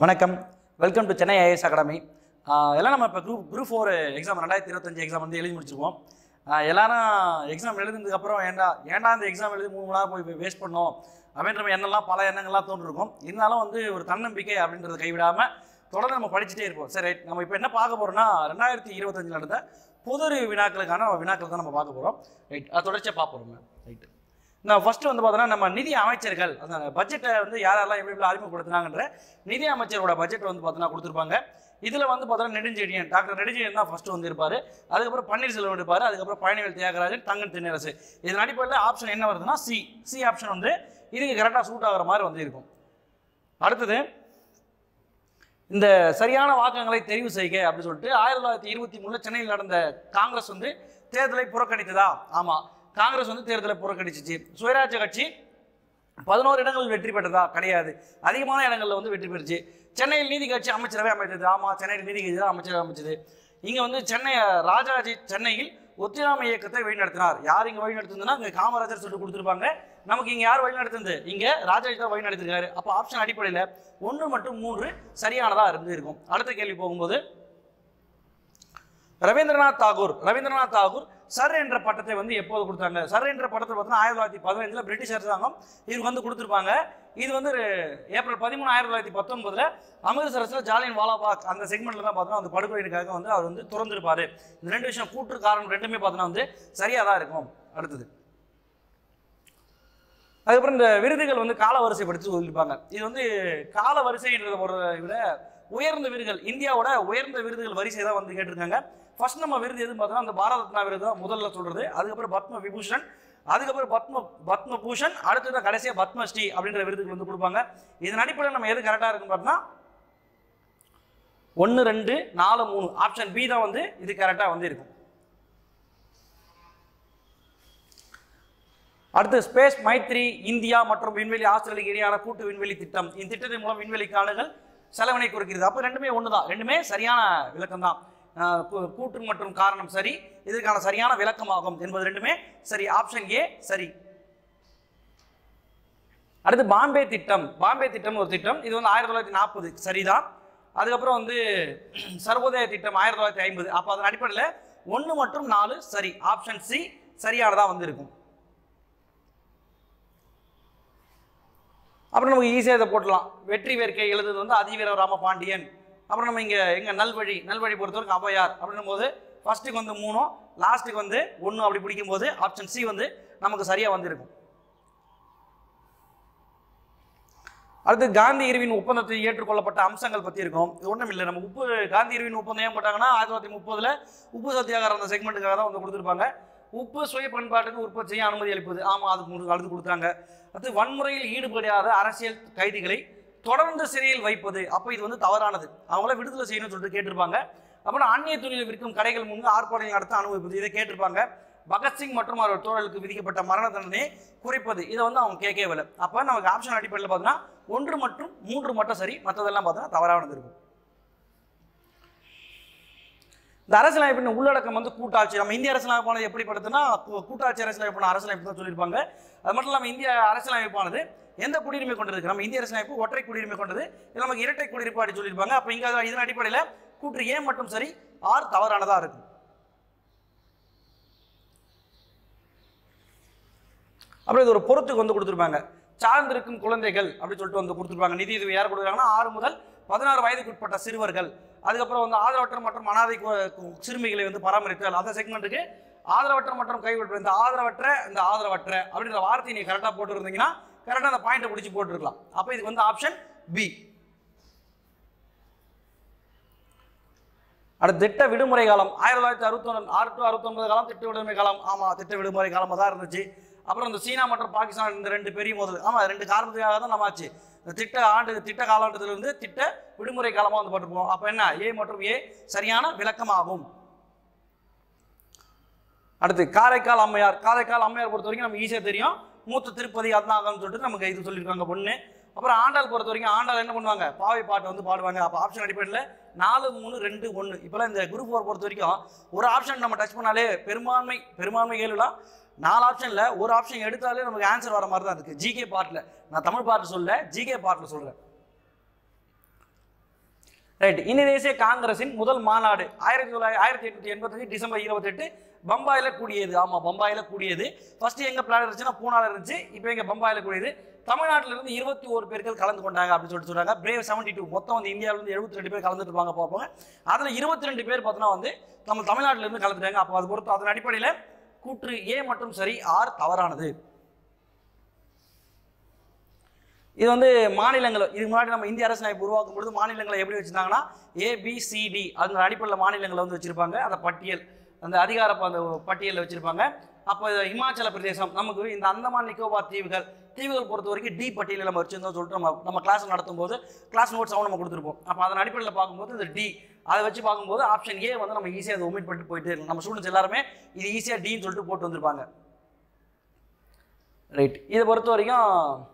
வணக்கம், welcome to Chennai IAS academy. எல்லாம் நம்ம இப்போ குரூப் 4 எக்ஸாம் 2025 எக்ஸாம் வந்து எழுதி முடிச்சிருக்கோம். எல்லாரும் எக்ஸாம் எழுதுனதுக்கப்புறம் ஏன்டா இந்த எக்ஸாம் எழுதி 3 மணி நேரம் போய் வேஸ்ட் பண்ணோம் அப்படின்ற எண்ணெல்லாம் பல எண்ணங்கள்லாம் தோன்றிருக்கும். இருந்தாலும் வந்து ஒரு தன்னம்பிக்கை அப்படின்றத கைவிடாமல் தொடர்ந்து நம்ம படிச்சுட்டே இருப்போம். சரி, நம்ம இப்போ என்ன பார்க்க போகிறோம்னா 2025 நடந்த பொது வினாக்களுக்கான வினாக்கள் தான் நம்ம பார்க்க போகிறோம். ரைட், அது தொடர்ச்சியாக பார்ப்போம். ரைட்டு, நான் ஃபஸ்ட்டு வந்து பார்த்தோன்னா நம்ம நிதி அமைச்சர்கள் அந்த பட்ஜெட்டை வந்து யாரெல்லாம் எப்படி அறிமுகப்படுத்தினாங்கன்ற நிதி அமைச்சரோட பட்ஜெட் வந்து பார்த்தோன்னா கொடுத்துருப்பாங்க. இதில் வந்து பார்த்தோன்னா நெடுஞ்செழியன், டாக்டர் நெடுஞ்செழியன் தான் ஃபஸ்ட்டு வந்து இருப்பார். அதுக்கப்புறம் பன்னீர்செல்வம் இருப்பார். அதுக்கப்புறம் பழனிவேல் தியாகராஜன், தங்கன் தென்னரசு. இதன் அடிப்படையில் ஆப்ஷன் என்ன வருதுன்னா சி ஆப்ஷன் வந்து இதுக்கு கரெக்டாக சூட் ஆகிற மாதிரி வந்து இருக்கும். அடுத்தது, இந்த சரியான வாக்கங்களை தெரிவு செய்க அப்படின்னு சொல்லிட்டு 1923 சென்னையில் நடந்த காங்கிரஸ் வந்து தேர்தலை புறக்கணித்ததா? ஆமாம், காங்கிரஸ் வந்து தேர்தலை புறக்கணிச்சிச்சு. சுயராஜ்ய கட்சி 11 இடங்களில் வெற்றி பெற்றதா? கிடையாது, அதிகமான இடங்களில் வந்து வெற்றி பெற்றுச்சு. சென்னையில் நீதி கட்சி அமைச்சரவை அமைச்சது. ஆமாம், சென்னையில் நீதி கட்சி தான் அமைச்சரவை அமைச்சது. இங்கே வந்து ராஜாஜி சென்னையில் ஒத்துழையாமை இயக்கத்தை வழிநடத்தினார். யார் இங்கே வழிநடத்துதுன்னா இங்கே காமராஜர் சொல்லிட்டு கொடுத்துருப்பாங்க. நமக்கு இங்கே யார் வழிநடத்துது? இங்கே ராஜாஜி தான் வழிநடத்திருக்காரு. அப்போ ஆப்ஷன் அடிப்படையில் 1 மற்றும் 3 சரியானதாக இருக்கும். அடுத்த கேள்வி போகும்போது, ரவீந்திரநாத் தாகூர் சர் என்ற பட்டத்தை வந்து எப்போது கொடுத்தாங்க? சர் என்ற பட்டத்தை பார்த்தீங்கன்னா 1915 பிரிட்டிஷ் அரசாங்கம் இவருக்கு வந்து கொடுத்துருப்பாங்க. இது வந்து ஏப்ரல் 13, 1919 அமிர்தசரஸில் ஜாலியன் வாலாபாக் அந்த செக்மெண்ட்டில் தான் பார்த்தோன்னா அந்த படுகொலைக்காக வந்து அவர் வந்து திறந்திருப்பார். இந்த 2 விஷயம் கூற்று காரணம் ரெண்டுமே பார்த்தோன்னா வந்து சரியாக தான் இருக்கும். அடுத்தது, அதுக்கப்புறம் இந்த விருதுகள் வந்து கால வரிசைப்படுத்தி சொல்லியிருப்பாங்க. இது வந்து கால வரிசைன்றதை விட உயர்ந்த விருதுகள், இந்தியாவோட உயர்ந்த விருதுகள் வரிசை தான் வந்து கேட்டிருக்காங்க. ஃபர்ஸ்ட் நம்ம விருது எதுன்னு பார்த்தோம்னா அந்த பாரத ரத்னா விருது தான் முதல்ல சொல்றது. அதுக்கப்புறம் பத்ம விபூஷன், அதுக்கப்புறம் பத்ம பூஷன், அடுத்தது கடைசியாக பத்மஸ்ரீ அப்படின்ற விருதுகள் வந்து கொடுப்பாங்க. இதன் அடிப்படையில் நம்ம எது கரெக்டாக இருக்குன்னு பார்த்தோம்னா 1, 2, 4, 3 ஆப்ஷன் பி தான் வந்து இது கரெக்டாக வந்து இருக்கும். அடுத்து, ஸ்பேஸ் மைத்ரி இந்தியா மற்றும் விண்வெளி ஆஸ்திரேலியா இடையான கூட்டு விண்வெளி திட்டம். இந்த திட்டத்தின் மூலம் விண்வெளிக்கானர்கள் செலவினை குறைக்கிறது. அப்போ ரெண்டுமே ஒன்று தான், ரெண்டுமே சரியான விளக்கம் தான். கூற்று மற்றும் காரணம் சரி, இதற்கான சரியான விளக்கமாகும் என்பது ரெண்டுமே சரி. ஆப்ஷன் ஏ சரி. அடுத்து, பாம்பே திட்டம் ஒரு திட்டம். இது வந்து 1940 சரிதான். அதுக்கப்புறம் வந்து சர்வோதய திட்டம் 1950. அப்போ அதன் அடிப்படையில் 1 மற்றும் 4 சரி. ஆப்ஷன் சி சரியானதாக வந்து இருக்கும். அப்புறம் நமக்கு ஈஸியாக இதை போட்டலாம். வெற்றி வேர்க்கை எழுதுறது வந்து அதிவீர ராமபாண்டியன். அப்புறம் நம்ம இங்கே நல்வழி பொறுத்தவரைக்கும் ஔவையார் அப்படின்னும் போது ஃபர்ஸ்ட்டுக்கு வந்து 3, லாஸ்ட்டுக்கு வந்து 1 அப்படி பிடிக்கும் போது ஆப்ஷன் சி வந்து நமக்கு சரியாக வந்து இருக்கும். அடுத்து, காந்தி இருவின் ஒப்பந்தத்தில் ஏற்றுக்கொள்ளப்பட்ட அம்சங்கள் பற்றி இருக்கும். இது ஒன்றும் இல்லை, நம்ம காந்தி இருவின் ஒப்பந்தம் ஏன் போட்டாங்கன்னா 1930 உப்பு சத்தியாகிரகம் அந்த செக்மெண்ட்டுக்காக தான் வந்து கொடுத்துருப்பாங்க. உப்பு சுய பயன்பாட்டுக்கு உற்பத்தி செய்ய அனுமதி அளிப்பது. ஆமாம், அதுக்கு அடுத்து கொடுத்தாங்க. அது வன்முறையில் ஈடுபடாத அரசியல் கைதிகளை தொடர்ந்து சிறையில் வைப்பது. அப்போ இது வந்து தவறானது, அவங்கள விடுதலை செய்யணும்னு சொல்லிட்டு கேட்டிருப்பாங்க. அப்புறம் அந்நிய தொழில் விற்கும் கடைகள் முன்பு ஆர்ப்பாட்டங்கள் நடத்த அனுமதிப்பது, இதை கேட்டிருப்பாங்க. பகத்சிங் மற்றும் அவர் தோழர்களுக்கு விதிக்கப்பட்ட மரண தண்டனையை குறைப்பது, இதை வந்து அவங்க கேட்கவில்லை. அப்போ நமக்கு ஆப்ஷன் அடிப்படையில் பார்த்தோன்னா 1 மற்றும் 3 மட்டும் சரி, மற்றதெல்லாம் பார்த்தோன்னா தவறானது இருக்கும். இந்த அரசியலமைப்பின் உள்ளடக்கம் வந்து கூட்டாட்சி. நம்ம இந்திய அரசியலமைப்பானது எப்படி படுத்துனா கூட்டாட்சி அரசியலமைப்பு தான் சொல்லியிருப்பாங்க. அது மட்டும் இல்லாமல் இந்திய அரசியலமைப்பானது எந்த குடியுரிமை கொண்டது? நம்ம இந்திய அரசியலமைப்பு ஒற்றை குடியுரிமை கொண்டது. இது நமக்கு இரட்டை குடியிருப்பு அப்படி சொல்லியிருப்பாங்க. அப்போ இங்கே இதன் அடிப்படையில் கூற்று ஏ மட்டும் சரி, ஆர் தவறானதாக இருக்கும். அப்புறம் இது ஒரு பொறுத்துக்கு வந்து கொடுத்துருப்பாங்க. சார்ந்திருக்கும் குழந்தைகள் அப்படின்னு சொல்லிட்டு வந்து கொடுத்துருப்பாங்க. நிதி உதவி யார் கொடுக்குறாங்கன்னா 6 முதல் 16 வயதுக்கு உட்பட்ட சிறுவர்கள். அதுக்கப்புறம் வந்து ஆதரவற்ற மற்றும் அனாதை சிறுமிகளை வந்து பராமரித்தல், அந்த செக்மெண்ட்டுக்கு ஆதரவற்ற மற்றும் கைவிட்ட இந்த ஆதரவற்ற அப்படின்ற வார்த்தையை நீங்கள் கரெக்டாக போட்டுருந்தீங்கன்னா கரெக்டாக அந்த பாயிண்ட்டை பிடிச்சி போட்டுருக்கலாம். அப்போ இதுக்கு வந்து ஆப்ஷன் பி. அடுத்த, திட்ட விடுமுறை காலம் 1966 to 69 காலம் திட்ட விடுமுறை காலம். ஆமாம், திட்ட விடுமுறை காலமாக தான் இருந்துச்சு. அப்புறம் இந்த சீனா மற்றும் பாகிஸ்தான் இந்த 2 பெரிய மோதல். ஆமாம், 2 காரணத்துக்காக தான் நம்ம ஆச்சு. இந்த திட்ட காலகட்டத்திலிருந்து திட்ட விடுமுறை காலமாக வந்து போட்டுருப்போம். அப்போ என்ன, ஏ மற்றும் ஏ சரியான விளக்கமாகும். அடுத்து, காரைக்கால் அம்மையார் பொறுத்த வரைக்கும் நம்ம ஈஸியாக தெரியும். மூத்த திருப்பதி அத்னாகம்னு சொல்லிட்டு நமக்கு இது சொல்லியிருக்காங்க பொண்ணு. அப்புறம் ஆண்டாள் பொறுத்த வரைக்கும் ஆண்டாள் என்ன பண்ணுவாங்க, பாவை பாட்டு வந்து பாடுவாங்க. அப்போ ஆப்ஷன் அடிப்படையில் 4, 3, 2, 1. இப்போலாம் இந்த குரூப் 4 பொறுத்த வரைக்கும் ஒரு ஆப்ஷன் நம்ம டச் பண்ணாலே பெரும்பான்மை கேள்விலாம் 4 ஆப்ஷனில் ஒரு ஆப்ஷன் எடுத்தாலே நமக்கு ஆன்சர் வர மாதிரி தான் இருக்குது. ஜிகே பார்ட்டில், நான் தமிழ் பார்ட்டில் சொல்ல, ஜிகே பார்ட்டில் சொல்கிறேன். ரைட். இந்திய தேசிய காங்கிரசின் முதல் மாநாடு 1885 டிசம்பர் 28 பம்பாயில கூடியது. ஆமா, பம்பாயில கூடியது. ஃபர்ஸ்ட் எங்க பிளான் இருந்துச்சுன்னா பூனால இருந்துச்சு, இப்போ எங்க பம்பாயில கூடியது. தமிழ்நாட்டில இருந்து 21 பேர்கள் கலந்து கொண்டாங்க அப்படின்னு சொல்றாங்க. பிரேவ் 72 மொத்தம் வந்து இந்தியாவில இருந்து 72 பேர் கலந்துட்டு இருப்பாங்க பார்ப்போங்க. அதுல 22 பேர் பார்த்தோன்னா வந்து நம்ம தமிழ்நாட்டில இருந்து கலந்துட்டாங்க. அப்போ அது பொறுத்து அதன் அடிப்படையில் கூற்று ஏ மற்றும் சரி, ஆர் தவறானது. இது வந்து மாநிலங்கள், இதுக்கு முன்னாடி நம்ம இந்திய அரசியலமைப்பு உருவாக்கும் பொழுது மாநிலங்களை எப்படி வச்சிருந்தாங்கன்னா ABCD அந்த அடிப்படையில் மாநிலங்களை வந்து வச்சிருப்பாங்க. அந்த பட்டியல், அந்த அதிகார அந்த பட்டியலில் வச்சிருப்பாங்க. அப்போ இமாச்சல பிரதேசம், நமக்கு இந்த அந்தமான் நிக்கோபார் தீவுகள் பொறுத்த வரைக்கும் டி பட்டியலில் நம்ம வச்சிருந்தோம் சொல்லிட்டு நம்ம கிளாஸ் நடத்தும் போது கிளாஸ் நோட்ஸ் நம்ம கொடுத்துருப்போம். அப்போ அதன் அடிப்படையில் பார்க்கும்போது இந்த டி அதை வச்சு பார்க்கும்போது ஆப்ஷன் ஏ வந்து நம்ம ஈஸியாக அதை ஒமிட் பண்ணிட்டு போயிட்டு இருக்கோம். நம்ம ஸ்டூடெண்ட்ஸ் எல்லாருமே இது ஈஸியாக டின்னு சொல்லிட்டு போட்டு வந்திருப்பாங்க. ரைட். இதை பொறுத்த வரைக்கும்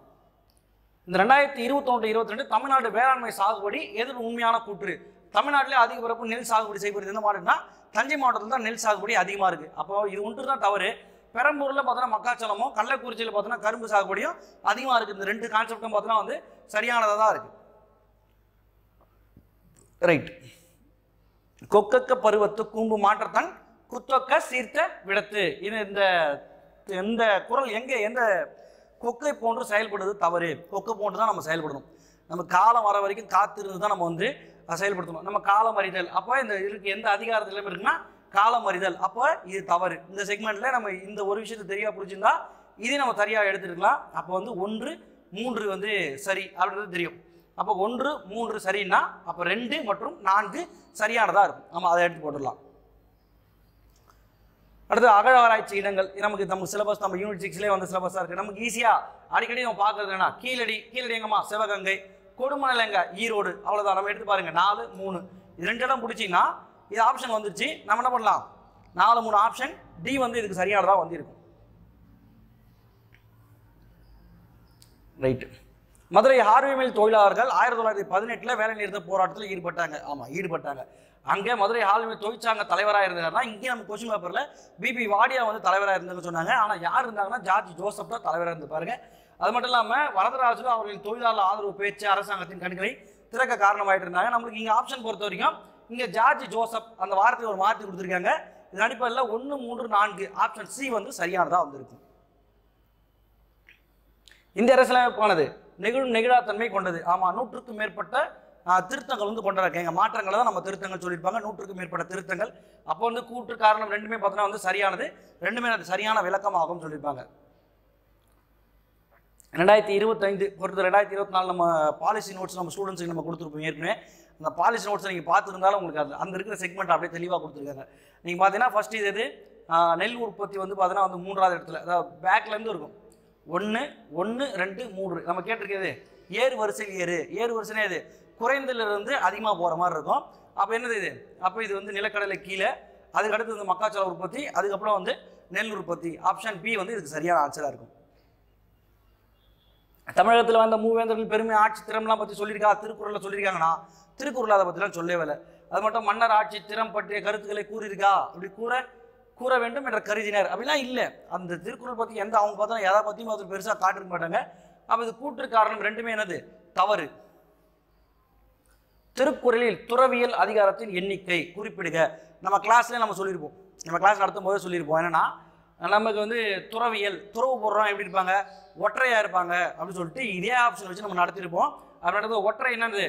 இந்த 2021-22 தமிழ்நாடு வேளாண்மை சாகுபடி எது உண்மையான கூற்று? தமிழ்நாட்டிலே அதிகபரப்பு நெல் சாகுபடி செய்யப்படுது எந்த மாவட்டம்னா தஞ்சை மாவட்டத்தில் தான் நெல் சாகுபடி அதிகமாக இருக்குது. அப்போ இது ஒன்று தான் தவறு. பெரம்பூரில் பார்த்தோன்னா மக்காச்சோளமும், கள்ளக்குறிச்சியில் பார்த்தோன்னா கரும்பு சாகுபடியும் அதிகமாக இருக்குது. இந்த ரெண்டு கான்செப்டும் பார்த்தோன்னா வந்து சரியானதாக தான் இருக்குது. ரைட். கொக்கக்க பருவத்து கூம்பு மாற்றத்தன் குத்தொக்க சீர்த்த விடத்து. இது இந்த குறள் எந்த கொக்கை போன்று செயல்படுறது தவறு. கொக்கை போன்று தான் நம்ம செயல்படணும். நம்ம காலம் வர வரைக்கும் காத்திருந்து தான் நம்ம வந்து செயல்படுத்தணும். நம்ம காலம் அறிதல், அப்போ இந்த இதுக்கு எந்த அதிகாரத்திலும் இருக்குன்னா காலம் அறிதல், அப்போ இது தவறு. இந்த செக்மெண்ட்ல நம்ம இந்த ஒரு விஷயத்தை தெளிவாக புரிஞ்சிருந்தா இதே நம்ம சரியாக எடுத்துருக்கலாம். அப்போ வந்து 1, 3 வந்து சரி அப்படின்றது தெரியும். அப்போ 1, 3 சரின்னா அப்போ 2 மற்றும் 4 சரியானதாக இருக்கும். நம்ம அதை எடுத்து போட்டுடலாம். அடுத்து அகழ்வாராய்ச்சி இடங்கள். நமக்கு சிலபஸ் நம்ம யூனிட் 6லேயே வந்து சிலபஸாக இருக்குது. நமக்கு ஈஸியாக அடிக்கடி நம்ம பார்க்கறது என்ன, கீழடி எங்கம்மா சிவகங்கை, கொடுமணல் எங்க ஈரோடு, அவ்வளோதான். நம்ம எடுத்து பாருங்க 4, 3 இது 2 இடம் பிடிச்சிங்கன்னா இது ஆப்ஷன் வந்துருச்சு. நம்ம என்ன பண்ணலாம், 4, 3 ஆப்ஷன் டி வந்து இதுக்கு சரியானதாக வந்து இருக்கும். ரைட்டு. மதுரை ஹார்வே மில் தொழிலாளர்கள் 1918 வேலை நிறுத்த போராட்டத்தில் ஈடுபட்டாங்க. ஆமாம், ஈடுபட்டாங்க. அங்கே மதுரை ஹார்வே மில் தொழிற்சங்க தலைவராக இருந்தாருன்னா இங்கே நம்ம கொஸ்டின் பேப்பரில் பிபி வாடியா வந்து தலைவராக இருந்தாங்கன்னு சொன்னாங்க. ஆனால் யார் இருந்தாங்கன்னா ஜார்ஜ் ஜோசப் தான் தலைவராக இருந்து பாருங்க. அது மட்டும் இல்லாமல் வரதராஜு அவர்களின் தொழிலாளர் ஆதரவு பேச்சு அரசாங்கத்தின் கண்களை திறக்க காரணமாயிட்டு இருந்தாங்க. நம்மளுக்கு இங்கே ஆப்ஷன் பொறுத்த வரைக்கும் இங்கே ஜார்ஜ் ஜோசப் அந்த வார்த்தையை ஒரு மாற்றி கொடுத்துருக்காங்க. இதன் அடிப்படையில் 1, 3, 4 ஆப்ஷன் சி வந்து சரியானதாக வந்திருக்கும். இந்திய அரசியலமைப்பானது நெகிழாத்தன்மை கொண்டது. ஆமாம், 100க்கும் மேற்பட்ட திருத்தங்கள் வந்து கொண்டிருக்காங்க. மாற்றங்களை தான் நம்ம திருத்தங்கள் சொல்லியிருப்பாங்க. 100க்கும் மேற்பட்ட திருத்தங்கள். அப்போ வந்து கூற்று காரணம் ரெண்டுமே பார்த்தோன்னா வந்து சரியானது, ரெண்டுமே அது சரியான விளக்கமாகும் சொல்லியிருப்பாங்க. 2025 பொறுத்து 2024 நம்ம பாலிசி நோட்ஸ் நம்ம ஸ்டூடெண்ட்ஸுக்கு நம்ம கொடுத்துருப்போம். ஏற்கனவே அந்த பாலிசி நோட்ஸை நீங்கள் பார்த்துருந்தாலும் உங்களுக்கு அந்த இருக்கிற செக்மெண்ட் அப்படியே தெளிவாக கொடுத்துருக்காங்க. நீங்கள் பார்த்தீங்கன்னா ஃபர்ஸ்ட் இது நெல் உற்பத்தி வந்து பார்த்தீங்கன்னா வந்து 3வது இடத்துல, அதாவது பேக்லேருந்து இருக்கும் 1, 1, 2, 3 நம்ம கேட்டிருக்கிறது ஏறு வரிசையில் ஏறு வரிசைனே இது குறைந்தலிருந்து அதிகமாக போகிற மாதிரி இருக்கும். அப்போ என்னது இது, அப்போ இது வந்து நிலக்கடலை கீழே, அதுக்கடுத்து வந்து மக்காச்சோள உற்பத்தி, அதுக்கப்புறம் வந்து நெல் உற்பத்தி. ஆப்ஷன் பி வந்து இதுக்கு சரியான ஆன்சராக இருக்கும். தமிழகத்தில் வந்த மூவேந்தர்கள் பெருமை ஆட்சி திறம்லாம் பற்றி சொல்லியிருக்கா, திருக்குறளில் சொல்லியிருக்காங்கன்னா திருக்குறள் அதை பற்றிலாம் சொல்லவே இல்லை. அது மட்டும் மன்னர் ஆட்சி திறம் பற்றிய கருத்துக்களை கூறியிருக்கா, அப்படி கூற வேண்டும் என்ற கருதினர் அப்படிலாம் இல்லை. அந்த திருக்குறள் பற்றி அவங்க பார்த்தா எதை பற்றியும் அது பெருசாக காட்டிருக்க மாட்டாங்க. அப்போ இது கூற்று காரணம் ரெண்டுமே என்னது தவறு. திருக்குறளில் துறவியல் அதிகாரத்தின் எண்ணிக்கை குறிப்பிடுக. நம்ம கிளாஸ்லேயே நம்ம சொல்லியிருப்போம், நம்ம கிளாஸ் நடத்தும் போது சொல்லியிருப்போம். என்னன்னா நமக்கு வந்து துறவு போடுறோம் எப்படி இருப்பாங்க, ஒற்றையாக இருப்பாங்க அப்படின்னு சொல்லிட்டு இதே ஆப்ஷன் வச்சு நம்ம நடத்திருப்போம். அப்படி ஒற்றை என்னது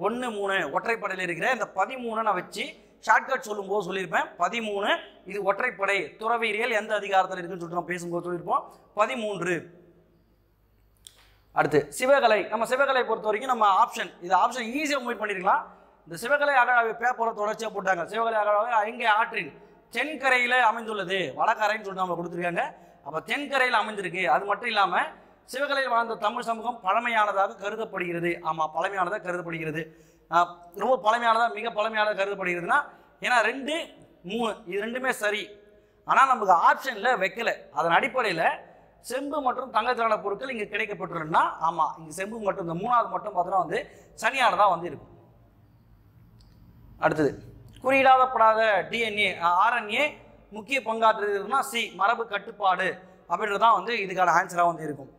1, 3 ஒற்றைப்படையில் இருக்கிற இந்த 13 நான் வச்சு ஷார்ட்கட் சொல்லும்போது சொல்லியிருப்பேன். 13 இது ஒற்றைப்படை, துறவியல் எந்த அதிகாரத்தில் இருக்குன்னு சொல்லிட்டு நம்ம பேசும்போது சொல்லியிருப்போம் 13. அடுத்து சிவகலை. நம்ம சிவகலை பொறுத்த வரைக்கும் நம்ம இது ஆப்ஷன் ஈஸியாக மூவ் பண்ணியிருக்கலாம். இந்த சிவகலை அகழாய்வு பேப்பரை தொடர்ச்சியாக போட்டாங்க. சிவகலை அகழாய்வு எங்கே ஆற்றின் தென்கரையில் அமைந்துள்ளது, வடகரைன்னு சொல்லிட்டு நம்ம கொடுத்துருக்காங்க. அப்போ தென்கரையில் அமைந்திருக்கு. அது மட்டும் இல்லாமல் சிவகலையில் வாழ்ந்த தமிழ் சமூகம் பழமையானதாக கருதப்படுகிறது. ஆமாம், பழமையானதாக கருதப்படுகிறது. ரொம்ப பழமையானதாக, மிக பழமையானதாக கருதப்படுகிறதுனா ஏன்னா 2, 3 இது ரெண்டுமே சரி. ஆனால் நமக்கு ஆப்ஷனில் வைக்கலை. அதன் அடிப்படையில் செம்பு மற்றும் தங்கத்திலான பொருட்கள் இங்கே கிடைக்கப்பட்டுள்ளதுன்னா ஆமாம், இங்கே செம்பு மட்டும் இந்த 3வது மட்டும் பார்த்தோன்னா வந்து சனியானதாக வந்து இருக்கும். அடுத்தது குறியிடாதப்படாத டிஎன்ஏ ஆர்என்ஏ முக்கிய பங்காற்றுறதுன்னா சி மரபு கட்டுப்பாடு அப்படின்றது தான் வந்து இதுக்கான ஆன்சராக வந்து இருக்கும்.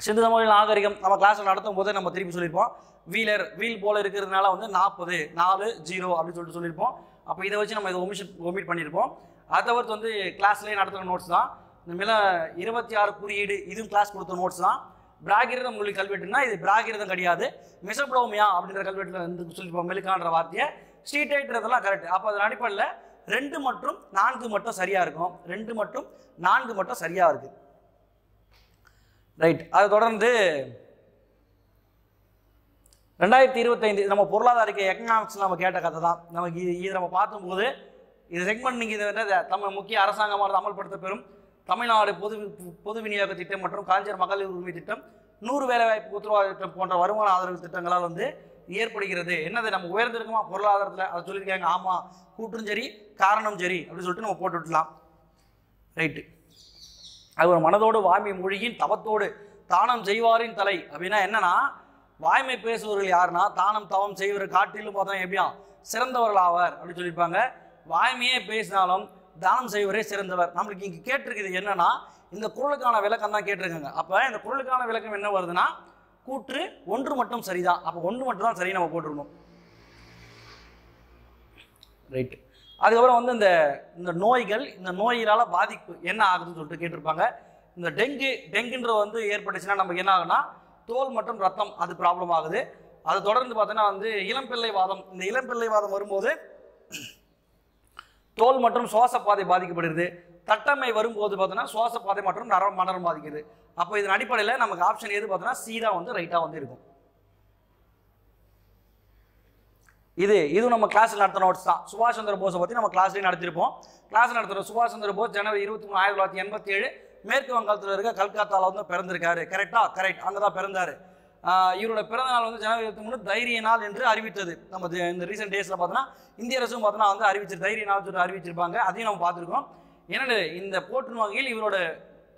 சிந்து சமவெளி நாகரிகம் நம்ம கிளாஸில் நடத்தும் போதே நம்ம திருப்பி சொல்லியிருப்போம். வீல் போல இருக்கிறதுனால வந்து 40 4 0 அப்படின்னு சொல்லியிருப்போம். அப்போ இதை வச்சு நம்ம இதை ஒமிட் பண்ணியிருப்போம். அதை தவிர்த்து வந்து கிளாஸ்லேயே நடத்துகிற நோட்ஸ் தான். இந்த மேலே 26 குறியீடு இதுவும் கிளாஸ் கொடுத்த நோட்ஸ் தான். பிராகிருதம் மொழி கல்வெட்டுனா இது பிராகிருதம் கிடையாது, மெசோபடோமியா அப்படின்ற கல்வெட்டில் வந்து சொல்லியிருப்போம் மெலிக்கான்ற வார்த்தையை. ஸ்ட்ரீட்டைட்றதெல்லாம் கரெக்ட். அப்போ அதன் அடிப்படையில் 2 மற்றும் 4 மட்டும் சரியாக இருக்கும். 2 மற்றும் 4 மட்டும் சரியாக இருக்குது. ரைட். அதை தொடர்ந்து 2025 நம்ம பொருளாதார அறிக்கை எக்கனாமிக்ஸ் நம்ம கேட்ட கதை தான். நமக்கு இது நம்ம பார்க்கும்போது இது செக்மெண்ட் நீங்கள் இது நம்ம முக்கிய அரசாங்கமானது அமல்படுத்த பெறும் தமிழ்நாடு பொது விநியோக திட்டம் மற்றும் காஞ்சிபுரம் மகளிர் உரிமை திட்டம் 100 வேலைவாய்ப்பு உத்தரவாத திட்டம் போன்ற வருமான ஆதரவு திட்டங்களால் வந்து ஏற்படுகிறது. என்னது நம்ம உயர்ந்திருக்குமா பொருளாதாரத்தில் அதை சொல்லியிருக்காங்க. ஆமாம், கூற்றும் சரி காரணம் சரி அப்படின்னு சொல்லிட்டு நம்ம போட்டு விட்டுலாம். ரைட்டு. அது ஒரு மனதோடு வாய்மை மொழியின் தவத்தோடு தானம் செய்வாரின் தலை அப்படின்னா என்னன்னா, வாய்மை பேசுபவர்கள் யாருன்னா தானம் தவம் செய்வரை காட்டிலும் பார்த்தா எப்படியா சிறந்தவர்கள் ஆவார் அப்படின்னு சொல்லியிருப்பாங்க. வாய்மையே பேசினாலும் தானம் செய்வரே சிறந்தவர். நம்மளுக்கு இங்கே கேட்டிருக்குது என்னன்னா, இந்த குறளுக்கான விளக்கம் தான் கேட்டிருக்காங்க. அப்போ இந்த குறளுக்கான விளக்கம் என்ன வருதுன்னா, கூற்று ஒன்று மட்டும் சரிதான். அப்போ ஒன்று மட்டும் தான் சரி நம்ம போட்டிருக்கணும். ரைட்டு. அதுக்கப்புறம் வந்து இந்த நோய்கள், இந்த நோயினால பாதிப்பு என்ன ஆகுதுன்னு சொல்லிட்டு கேட்டிருப்பாங்க. இந்த டெங்குன்ற வந்து ஏற்பட்டுச்சுன்னா நமக்கு என்ன ஆகுனா, தோல் மற்றும் ரத்தம் அது ப்ராப்ளம் ஆகுது. அது தொடர்ந்து பார்த்தோன்னா வந்து இளம்பிள்ளை வாதம். இந்த இளம்பிள்ளை வாதம் வரும்போது தோல் மற்றும் சுவாசப்பாதை பாதிக்கப்படுகிறது. தட்டமை வரும்போது பார்த்தோன்னா சுவாசப்பாதை மற்றும் மண்டலம் பாதிக்குது. அப்போ இதன் அடிப்படையில் நமக்கு ஆப்ஷன் எது பார்த்தோன்னா சீதா வந்து ரைட்டாக வந்து இருக்கும். இது நம்ம கிளாஸில் நடத்தின நோட்ஸ் தான். சுபாஷ் சந்திர போஸை பற்றி நம்ம கிளாஸ்லேயும் நடத்திருப்போம். கிளாஸ் நடத்துகிற சுபாஷ் சந்திர போஸ் ஜனவரி 23 1987 மேற்கு வங்காளத்தில் இருக்க கல்கத்தாவில் வந்து பிறந்திருக்காரு. கரெக்டாக? கரெக்ட். அங்கே தான் பிறந்தார். இவரோட பிறந்த நாள் வந்து ஜனவரி 23 தைரிய நாள் என்று அறிவித்தது. நம்ம இந்த ரீசெண்ட் டேஸில் பார்த்தோன்னா இந்திய அரசும் பார்த்தோன்னா வந்து அறிவிச்சு தைரிய நாள் சொல்லிட்டு அறிவிச்சிருப்பாங்க. அதையும் நம்ம பார்த்துருக்கோம். என்னது இந்த போற்றும் வகையில் இவரோட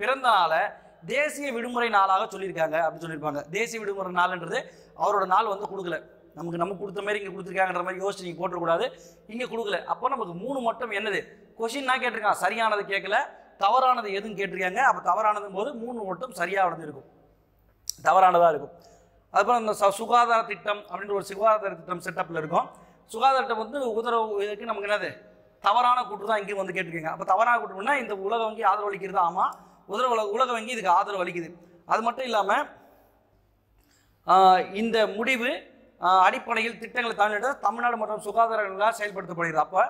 பிறந்த நாளை தேசிய விடுமுறை நாளாக சொல்லியிருக்காங்க அப்படின்னு சொல்லியிருப்பாங்க. தேசிய விடுமுறை நாள்ன்றது அவரோட நாள் வந்து கொடுக்கல. நமக்கு கொடுத்த மாதிரி இங்கே கொடுத்துருக்காங்கன்ற மாதிரி யோசிச்சு நீங்கள் போட்டக்கூடாது. இங்கே கொடுக்கல. அப்போ நமக்கு 3 மட்டும் என்னது கொஸ்டின்னா கேட்டிருக்காங்க. சரியானது கேட்கல, தவறானது எதுவும் கேட்டிருக்காங்க. அப்போ தவறானதும் போது 3 மட்டும் சரியானது இருக்கும், தவறானதாக இருக்கும். அதுக்கப்புறம் இந்த சுகாதார திட்டம் அப்படின்ற ஒரு சுகாதார திட்டம் செட்டப்பில் இருக்கும். சுகாதார திட்டம் வந்து உதரவு இதுக்கு நமக்கு என்னது தவறான கூட்டு தான் இங்கே வந்து கேட்டிருக்கீங்க. அப்போ தவறான கூட்டுனா இந்த உலக வங்கி ஆதரவு அளிக்கிறது. ஆமாம், உலக வங்கி இதுக்கு ஆதரவு அளிக்குது. அது மட்டும் இல்லாமல் இந்த முடிவு அடிப்படையில் திட்டங்களை தாண்டி தமிழ்நாடு மற்றும் சுகாதாரங்களாக செயல்படுத்தப்படுகிறது. அப்போ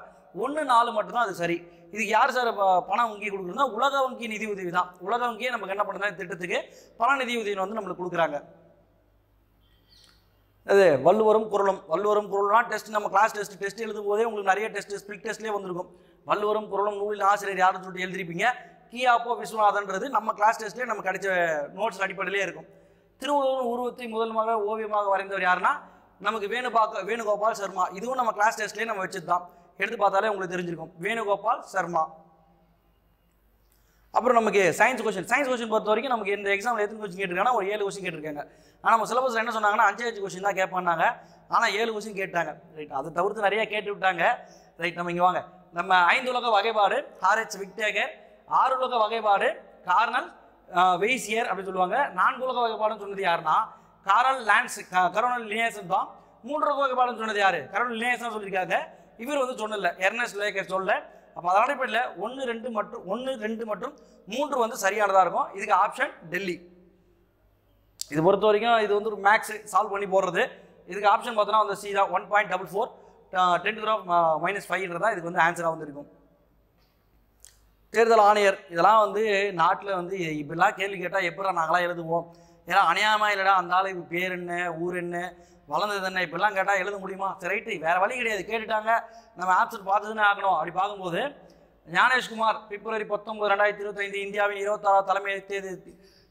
1 4 மட்டும்தான் அது சரி. இதுக்கு யார் சார் பணம் வங்கி கொடுக்குறதுனா உலக வங்கி நிதி உதவி தான். உலக வங்கியே நமக்கு என்ன பண்ணுறா திட்டத்துக்கு பண நிதி உதவி வந்து நம்மளுக்கு கொடுக்குறாங்க. அது வள்ளுவரும் குறளும்னா டெஸ்ட் நம்ம கிளாஸ் டெஸ்ட் எழுதும் போதே உங்களுக்கு நிறைய டெஸ்ட் ஸ்பிளிட் டெஸ்ட்லேயே வந்திருக்கும். வள்ளுவரும் குறளும் நூலில் ஆசிரியர் யாருன்னு சொல்லிட்டு எழுதிருப்பீங்க. கியாப்போ விஸ்வநாதன்றது நம்ம கிளாஸ் டெஸ்ட்லேயே நம்ம கிடைச்ச நோட்ஸ் அடிப்படையிலே இருக்கும். திருவள்ளுவர் உருவத்தை முதல்மாக ஓவியமாக வரைந்தவர் யாருன்னா நமக்கு வேணுகோபால் சர்மா. இதுவும் நம்ம கிளாஸ் டெஸ்ட்லேயே நம்ம வச்சது தான். எடுத்து பார்த்தாலே உங்களுக்கு தெரிஞ்சிருக்கும், வேணுகோபால் சர்மா. அப்புறம் நமக்கு சயின்ஸ் கொஸ்டின் பொறுத்த வரைக்கும் நமக்கு இந்த எக்ஸாமில் எத்தனை கொஸ்டின் கேட்டிருக்காங்கன்னா ஒரு 7 கொஸ்டின் கேட்டிருக்காங்க. ஆனால் நம்ம சிலபஸ் என்ன சொன்னாங்கன்னா 5 கொஸ்டின் தான் கேட்பாங்க. ஆனால் 7 கொஸ்டின் கேட்டாங்க. ரைட். அதை தவிர்த்து நிறைய கேட்டு விட்டாங்க. ரைட். நம்ம இங்கே வாங்க. நம்ம 5 உலக வகைப்பாடு RH விக்டேகர், 6 உலக வகைப்பாடு கார்னல் வெய்சியர் அப்படின்னு சொல்லுவாங்க. 4 உலக வகைப்பாடுன்னு சொன்னது யாருன்னா கரோனல் லினேசன் தான். 3 உலக வகைப்பாடுன்னு சொன்னது யாரு? கரோனல் லினேசன் சொல்லியிருக்காங்க. இவர் வந்து சொன்னல, எர்னஸ்ட் லேக்கர் சொல்ல. அப்போ அதன் அடிப்படையில் 1 2 மற்றும் 3 வந்து சரியானதாக இருக்கும். இதுக்கு ஆப்ஷன் டெல்லி. இது பொறுத்த வரைக்கும் இது வந்து ஒரு மேக்ஸ் சால்வ் பண்ணி போடுறது. இதுக்கு ஆப்ஷன் பார்த்தோன்னா வந்து சி தான். 1.44 10⁻⁻5 இதுக்கு வந்து ஆன்சராக வந்து இருக்கும். தேர்தல் ஆணையர் இதெல்லாம் வந்து நாட்டில் வந்து இப்படிலாம் கேள்வி கேட்டால் எப்படா நாங்களாம் எழுதுவோம்? ஏன்னா அநியாயமாக இல்லைடா, அந்த ஆளுக்கு பேர் என்ன, ஊர் என்ன, வளர்ந்தது என்ன, இப்படிலாம் கேட்டால் எழுத முடியுமா? சரி, ரைட்டு, வேறு வழி கிடையாது, கேட்டுட்டாங்க, நம்ம ஆப்ஷன் பார்த்துதுன்னு ஆகணும். அப்படி பார்க்கும்போது ஞானேஷ்குமார் பிப்ரவரி 19 2025 இந்தியாவின் 26வது தலைமை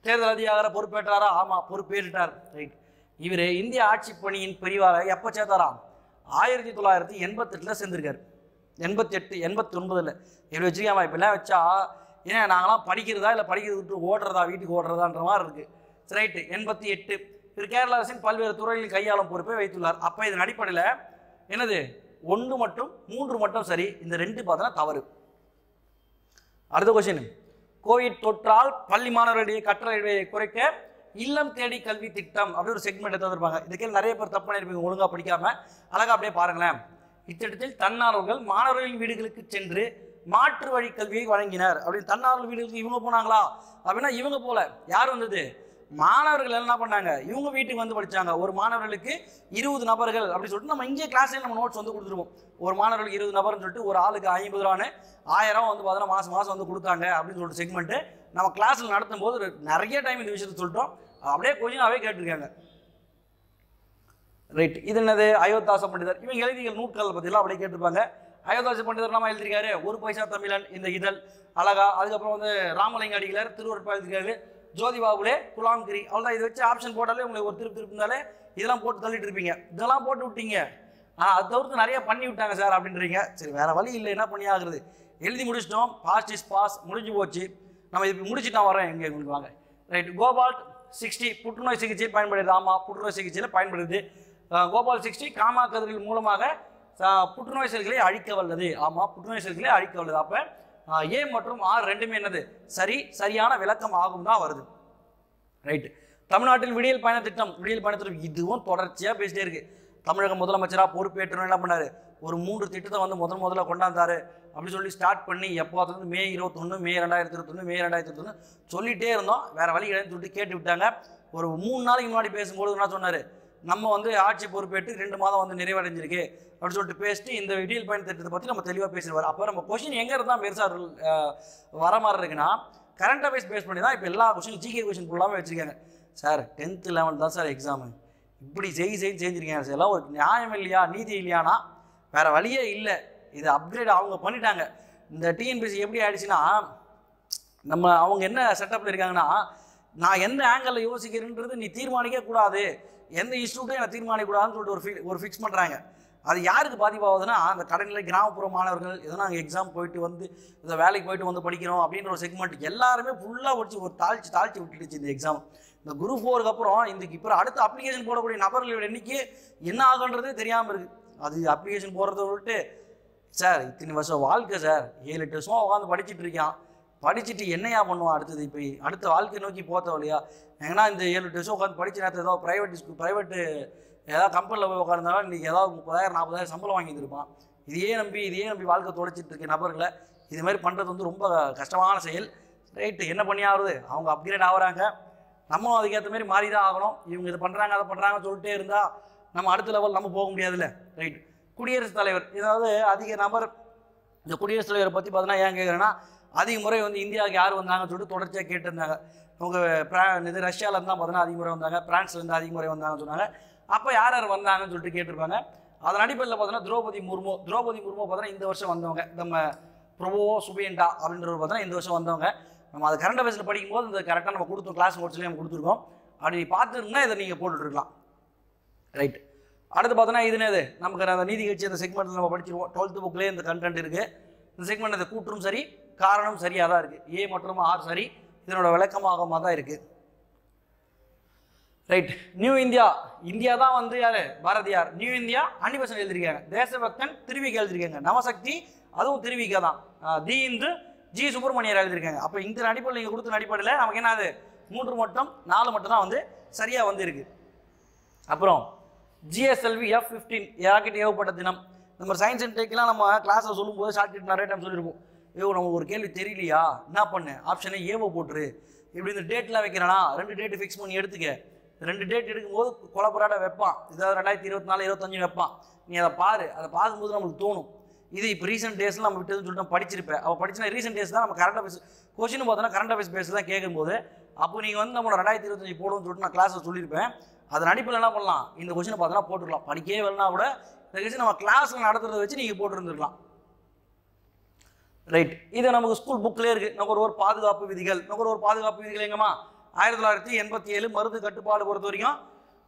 தேர்தல் அதிகார பொறுப்பேற்றாரா? ஆமாம், பொறுப்பேற்றார். ரைட். இவர் இந்திய ஆட்சி பணியின் பிரிவாக எப்போ சேர்த்தாராம்? 1988 சேர்ந்திருக்காரு. 88 89 இப்படி வச்சுக்காம இப்பெல்லாம் வச்சா ஏன் நாங்களாம் படிக்கிறதா இல்லை படிக்கிறது விட்டு ஓடுறதா, வீட்டுக்கு ஓடுறதான்ற மாதிரி இருக்குது. ரைட்டு. 88 இவர் கேரள அரசின் பல்வேறு துறைகளில் கையாளும் பொறுப்பை வைத்துள்ளார். அப்போ இதன் அடிப்படையில் என்னது 1 மற்றும் 3 மட்டும் சரி, இந்த 2 பார்த்தோன்னா தவறு. அடுத்த கொஸ்டின், கோவிட் தொற்றால் பள்ளி மாணவர்களுடைய கற்றல் இடைவெளியை குறைக்க இல்லம் தேடி கல்வி திட்டம் அப்படி ஒரு செக்மெண்ட் எடுத்து வந்திருப்பாங்க. இதுக்கே நிறைய பேர் தப்பு பண்ணியிருப்பீங்க ஒழுங்காக படிக்காம. அழகாக அப்படியே பாருங்களேன். இத்திட்டத்தில் தன்னார்வர்கள் மாணவர்களின் வீடுகளுக்கு சென்று மாற்று வழி கல்வியை வழங்கினர் அப்படின்னு. தன்னார்வல் வீடுகளுக்கு இவங்க போனாங்களா அப்படின்னா இவங்க போல. யார் வந்தது? மாணவர்கள் என்ன பண்ணாங்க, இவங்க வீட்டுக்கு வந்து படித்தாங்க. ஒரு மாணவர்களுக்கு 20 நபர்கள் அப்படின்னு சொல்லிட்டு நம்ம இங்கே கிளாஸ்லேயே நம்ம நோட்ஸ் வந்து கொடுத்துருவோம். ஒரு மாணவர்களுக்கு 20 நபர்னு சொல்லிட்டு ஒரு ஆளுக்கு 50 ரூபான்னு 1000 வந்து பார்த்தீங்கன்னா மாதம் மாதம் வந்து கொடுத்தாங்க அப்படின்னு சொல்லிட்டு செக்மெண்ட்டு நம்ம கிளாஸில் நடத்தும் போது நிறைய டைம் இந்த விஷயத்தை சொல்லிட்டோம். அப்படியே கொஷினாகவே கேட்டிருக்காங்க. ரைட். இது என்னது? அயோத்தாச பண்டிதர். இவங்க எழுதிய நூட்கள் பற்றிலாம் அப்படியே கேட்டிருப்பாங்க. அயோத்தாச பண்டிதர் நம்ம எழுதியிருக்காரு ஒரு பைசா தமிழன் இந்த இதழ் அழகா. அதுக்கப்புறம் வந்து ராமலிங்க அடிகளார் திருவருட்பா எழுதியிருக்காரு. ஜோதிபாபுலே குலாம்கிரி. அவ்வளோதான். இதை வச்சு ஆப்ஷன் போட்டாலே உங்களுக்கு ஒரு திருப்பி இருந்தாலே இதெல்லாம் போட்டு தள்ளிட்டு இருப்பீங்க. இதெல்லாம் போட்டு விட்டீங்க. அதை தவிர்த்து நிறைய பண்ணி விட்டாங்க சார் அப்படின்றீங்க. சரி, வேற வழி இல்லை, என்ன பண்ணி ஆகுறது? எழுதி முடிச்சிட்டோம். பாஸ்ட் இஸ் பாஸ், முடிஞ்சு போச்சு. நம்ம இது முடிச்சுட்டு நான் வரேன் எங்கே உங்களுக்கு வாங்க. ரைட். கோபால்ட் 60 புற்றுநோய் சிகிச்சையில் பயன்படுது. ஆமாம், புற்றுநோய் சிகிச்சையில் பயன்படுது. கோபால் 60 காமா கதிர்கள் மூலமாக புற்றுநோய் செல்களை அழிக்க வல்லது. ஆமாம், புற்றுநோய் செல்களை அழிக்க வல்லது. அப்போ ஏ மற்றும் ஆர் ரெண்டுமே என்னது? சரியான விளக்கம் ஆகும் தான் வருது. ரைட்டு. தமிழ்நாட்டில் விடியல் பயண திட்டம். விடியல் பயண திட்டம் இதுவும் தொடர்ச்சியாக பேசிட்டே இருக்கு. தமிழக முதலமைச்சராக பொறுப்பேற்று என்ன பண்ணாரு? ஒரு 3 திட்டத்தை வந்து முதல்ல கொண்டாந்தாரு அப்படி சொல்லி ஸ்டார்ட் பண்ணி எப்போது வந்து மே 21 மே 2021 மே 2021 சொல்லிகிட்டே இருந்தோம். வேறு வழி இல்லைன்னு சொல்லிட்டு கேட்டு விட்டாங்க. ஒரு 3 நாளைக்கு முன்னாடி பேசும்போது என்ன சொன்னார்? நம்ம வந்து ஆட்சி பொறுப்பேற்று 2 மாதம் வந்து நிறைவடைஞ்சிருக்கு அப்படின்னு சொல்லிட்டு பேசிட்டு இந்த விடியல் பயண திட்டத்தை பற்றி நம்ம தெளிவாக பேசிடுவார். அப்போ நம்ம கொஷின் எங்கே இருந்தால் பெருசாக வர மாதிரி இருக்குன்னா கரண்ட் அஃபேர்ஸ் பேஸ் பண்ணி தான் இப்போ எல்லா கொஷின் ஜிகே கொஷின் ஃபுல்லாமே வச்சுருக்காங்க. சார் 10th 11th தான் சார் எக்ஸாமு, இப்படி செஞ்சுருக்கேன் சார், எல்லாம் ஒரு நியாயம் இல்லையா, நீதி இல்லையானா? வேறு வழியே இல்லை. இது அப்கிரேட் அவங்க பண்ணிட்டாங்க. இந்த டிஎன்பிஎஸ்சி எப்படி ஆயிடுச்சுன்னா நம்ம அவங்க என்ன செட்டப்பில் இருக்காங்கன்னா, நான் எந்த ஆங்கிளில் யோசிக்கிறேன்றது நீ தீர்மானிக்க கூடாது, எந்த இன்ஸ்டியூட்டும் என்னை தீர்மானிக்கூடாதுன்னு சொல்லிட்டு ஒரு ஃபிக்ஸ் பண்ணுறாங்க. அது யாருக்கு பாதிப்பாகுதுன்னா அந்த கடைநிலை கிராமப்புற மாணவர்கள் எதனா அங்கே எக்ஸாம் போயிட்டு வந்து இந்த வேலைக்கு போயிட்டு வந்து படிக்கிறோம் அப்படின்ற ஒரு செக்மெண்ட் எல்லாருமே ஃபுல்லாக படிச்சு ஒரு தாழ்ச்சி விட்டுடுச்சு இந்த எக்ஸாம். இந்த குரூப் 4க்கு அப்புறம் இப்போ அடுத்த அப்ளிகேஷன் போடக்கூடிய நபர்களோட எண்ணிக்கை என்ன ஆகுன்றதே தெரியாமல் இருக்குது. அது அப்ளிகேஷன் போடுறத விட்டு சார் இத்தனை வருஷம் வாழ்க்கை சார், 7-8 வருஷமாக உட்காந்து படிச்சுட்டு இருக்கான், படிச்சுட்டு என்னையா பண்ணுவான் அடுத்தது? இப்போ அடுத்த வாழ்க்கை நோக்கி போத்தோம் இல்லையா? ஏன்னா இந்த 7-8 வருஷம் உட்காந்து படிச்சு நேரத்தில் ஏதாவது ப்ரைவேட்டு ஏதாவது கம்பெனியில் போய் உட்காந்துருந்தாலும் இன்றைக்கி ஏதாவது 30,000-40,000 சம்பளம் வாங்கியிருப்பான். இதையே நம்பி வாழ்க்கை தொலைச்சிட்டு இருக்க நபர்களை இது மாதிரி பண்ணுறது வந்து ரொம்ப கஷ்டமான செயல். ரைட்டு. என்ன பண்ணி ஆகுது? அவங்க அப்கிரேட் ஆகுறாங்க, நம்ம அதுக்கேற்ற மாதிரி மாறி தான் ஆகணும். இவங்க இதை பண்ணுறாங்க அதை பண்ணுறாங்கன்னு சொல்லிட்டே இருந்தால் நம்ம அடுத்த லெவல் நம்ம போக முடியாதுல்ல. ரைட். குடியரசுத் தலைவர், ஏதாவது அதிக நபர் இந்த குடியரசுத் தலைவரை பற்றி பார்த்தீங்கன்னா ஏன் கேட்குறேன்னா, அதிக முறை வந்து இந்தியாவுக்கு யார் வந்தாங்கன்னு சொல்லிட்டு தொடர்ச்சியாக கேட்டிருந்தாங்க. அவங்க இது ரஷ்யாவிலேருந்து தான் பார்த்தீங்கன்னா அதிக முறை வந்தாங்க, பிரான்ஸ்லேருந்து அதிக முறை வந்தாங்கன்னு சொன்னாங்க. அப்போ யார் வந்தாங்கன்னு சொல்லிட்டு கேட்டிருப்பாங்க. அதன் அடிப்படையில் பார்த்தீங்கன்னா திரௌபதி முர்மு பார்த்தீங்கன்னா இந்த வருஷம் வந்தவங்க. நம்ம பிரபோ சுபேண்டா அப்படின்றவர் பார்த்தீங்கன்னா இந்த வருஷம் வந்தவங்க. நம்ம அது கரண்ட் அஃபேர்ஸில் படிக்கும்போது இந்த கரெக்டாக நம்ம கொடுத்தோம், கிளாஸ் நோட்ஸ்லேயே நம்ம கொடுத்துருக்கோம். அப்படி பார்த்துருந்தா இதை நீங்கள் போட்டுட்ருக்கலாம். ரைட். அடுத்து பார்த்தோன்னா இதுனது நமக்கு அந்த நீதி கட்சி அந்த செக்மெண்ட்டில் நம்ம படிச்சிருவோம். 12th புக்லேயே இந்த கண்டென்ட் இருக்குது. இந்த செக்மெண்ட் இந்த கூற்றும் சரி காரணம் சரியாக தான் இருக்குது. ஏ மற்றும் ஆர் சரி, இதனோட விளக்கமாக தான் இருக்குது. ரைட். நியூ இந்தியா தான் வந்து யார்? பாரதியார். நியூ இந்தியா அன்னிபெசன்ட் எழுதியிருக்காங்க. தேசபக்தன் திருவிக்கா எழுதியிருக்காங்க. நவசக்தி அதுவும் திருவிக்கா தான். தி இந்து ஜி சுப்பிரமணியர் எழுதியிருக்காங்க. அப்போ இந்த அடிப்படையில் நீங்கள் கொடுத்த அடிப்படையில் நமக்கு என்ன அது 3 மட்டும் 4 மட்டும் தான் வந்து சரியாக வந்து இருக்குது. அப்புறம் ஜிஎஸ்எல்வி F-15 ராக்கெட் ஏவப்பட்ட தினம். நம்ம சயின்ஸ் அண்ட் டெக்லாம் நம்ம கிளாஸில் சொல்லும்போது ஷார்ட்கட் நிறைய டைம் சொல்லியிருப்போம். நமக்கு ஒரு கேள்வி தெரியலையா, என்ன பண்ணு, ஆப்ஷனை ஏவோ போட்டுரு, இப்படி இந்த டேட்லாம் வைக்கிறேன்னா 2 டேட்டு ஃபிக்ஸ் பண்ணி எடுத்துக்க. 2 டேட் எடுக்கும்போது கொலப்பராட வைப்பான், இதாவது 2024 25 வைப்பான். நீ அதை பாரு, அதை பார்க்கும்போது நம்மளுக்கு தோணும் இது இப்போ ரீசெண்ட் டேஸில் நம்ம விட்டதுன்னு சொல்லிட்டு நம்ம படிச்சிருப்பேன். அவள் படிச்சுனா ரீசெண்ட் டேஸ் தான் நம்ம கரண்ட் அஃபேர்ஸ் கொஸ்டின் பார்த்தோன்னா கரண்ட் அஃபேர்ஸ் பேஸ் தான் கேட்கும்போது அப்போ நீங்கள் வந்து நம்மளோட 2025 போடுன்னு சொல்லிட்டு நான் கிளாஸில் சொல்லியிருப்பேன். அதன் அடிப்படையில் என்ன பண்ணலாம், இந்த கொஸ்டினை பார்த்தோன்னா போட்டுக்கலாம். படிக்கவே வரலனா கூட இந்த கொஸ்டின் நம்ம கிளாஸில் நடத்துறதை வச்சு நீங்கள் போட்டுருந்துருக்கலாம். ரைட். இது நமக்கு ஸ்கூல் புக்லேயே இருக்குது. நுகர்வோர் பாதுகாப்பு விதிகள். நுகர்வோர் பாதுகாப்பு விதிகள் எங்கம்மா 1987 மருந்து கட்டுப்பாடு பொறுத்த வரைக்கும்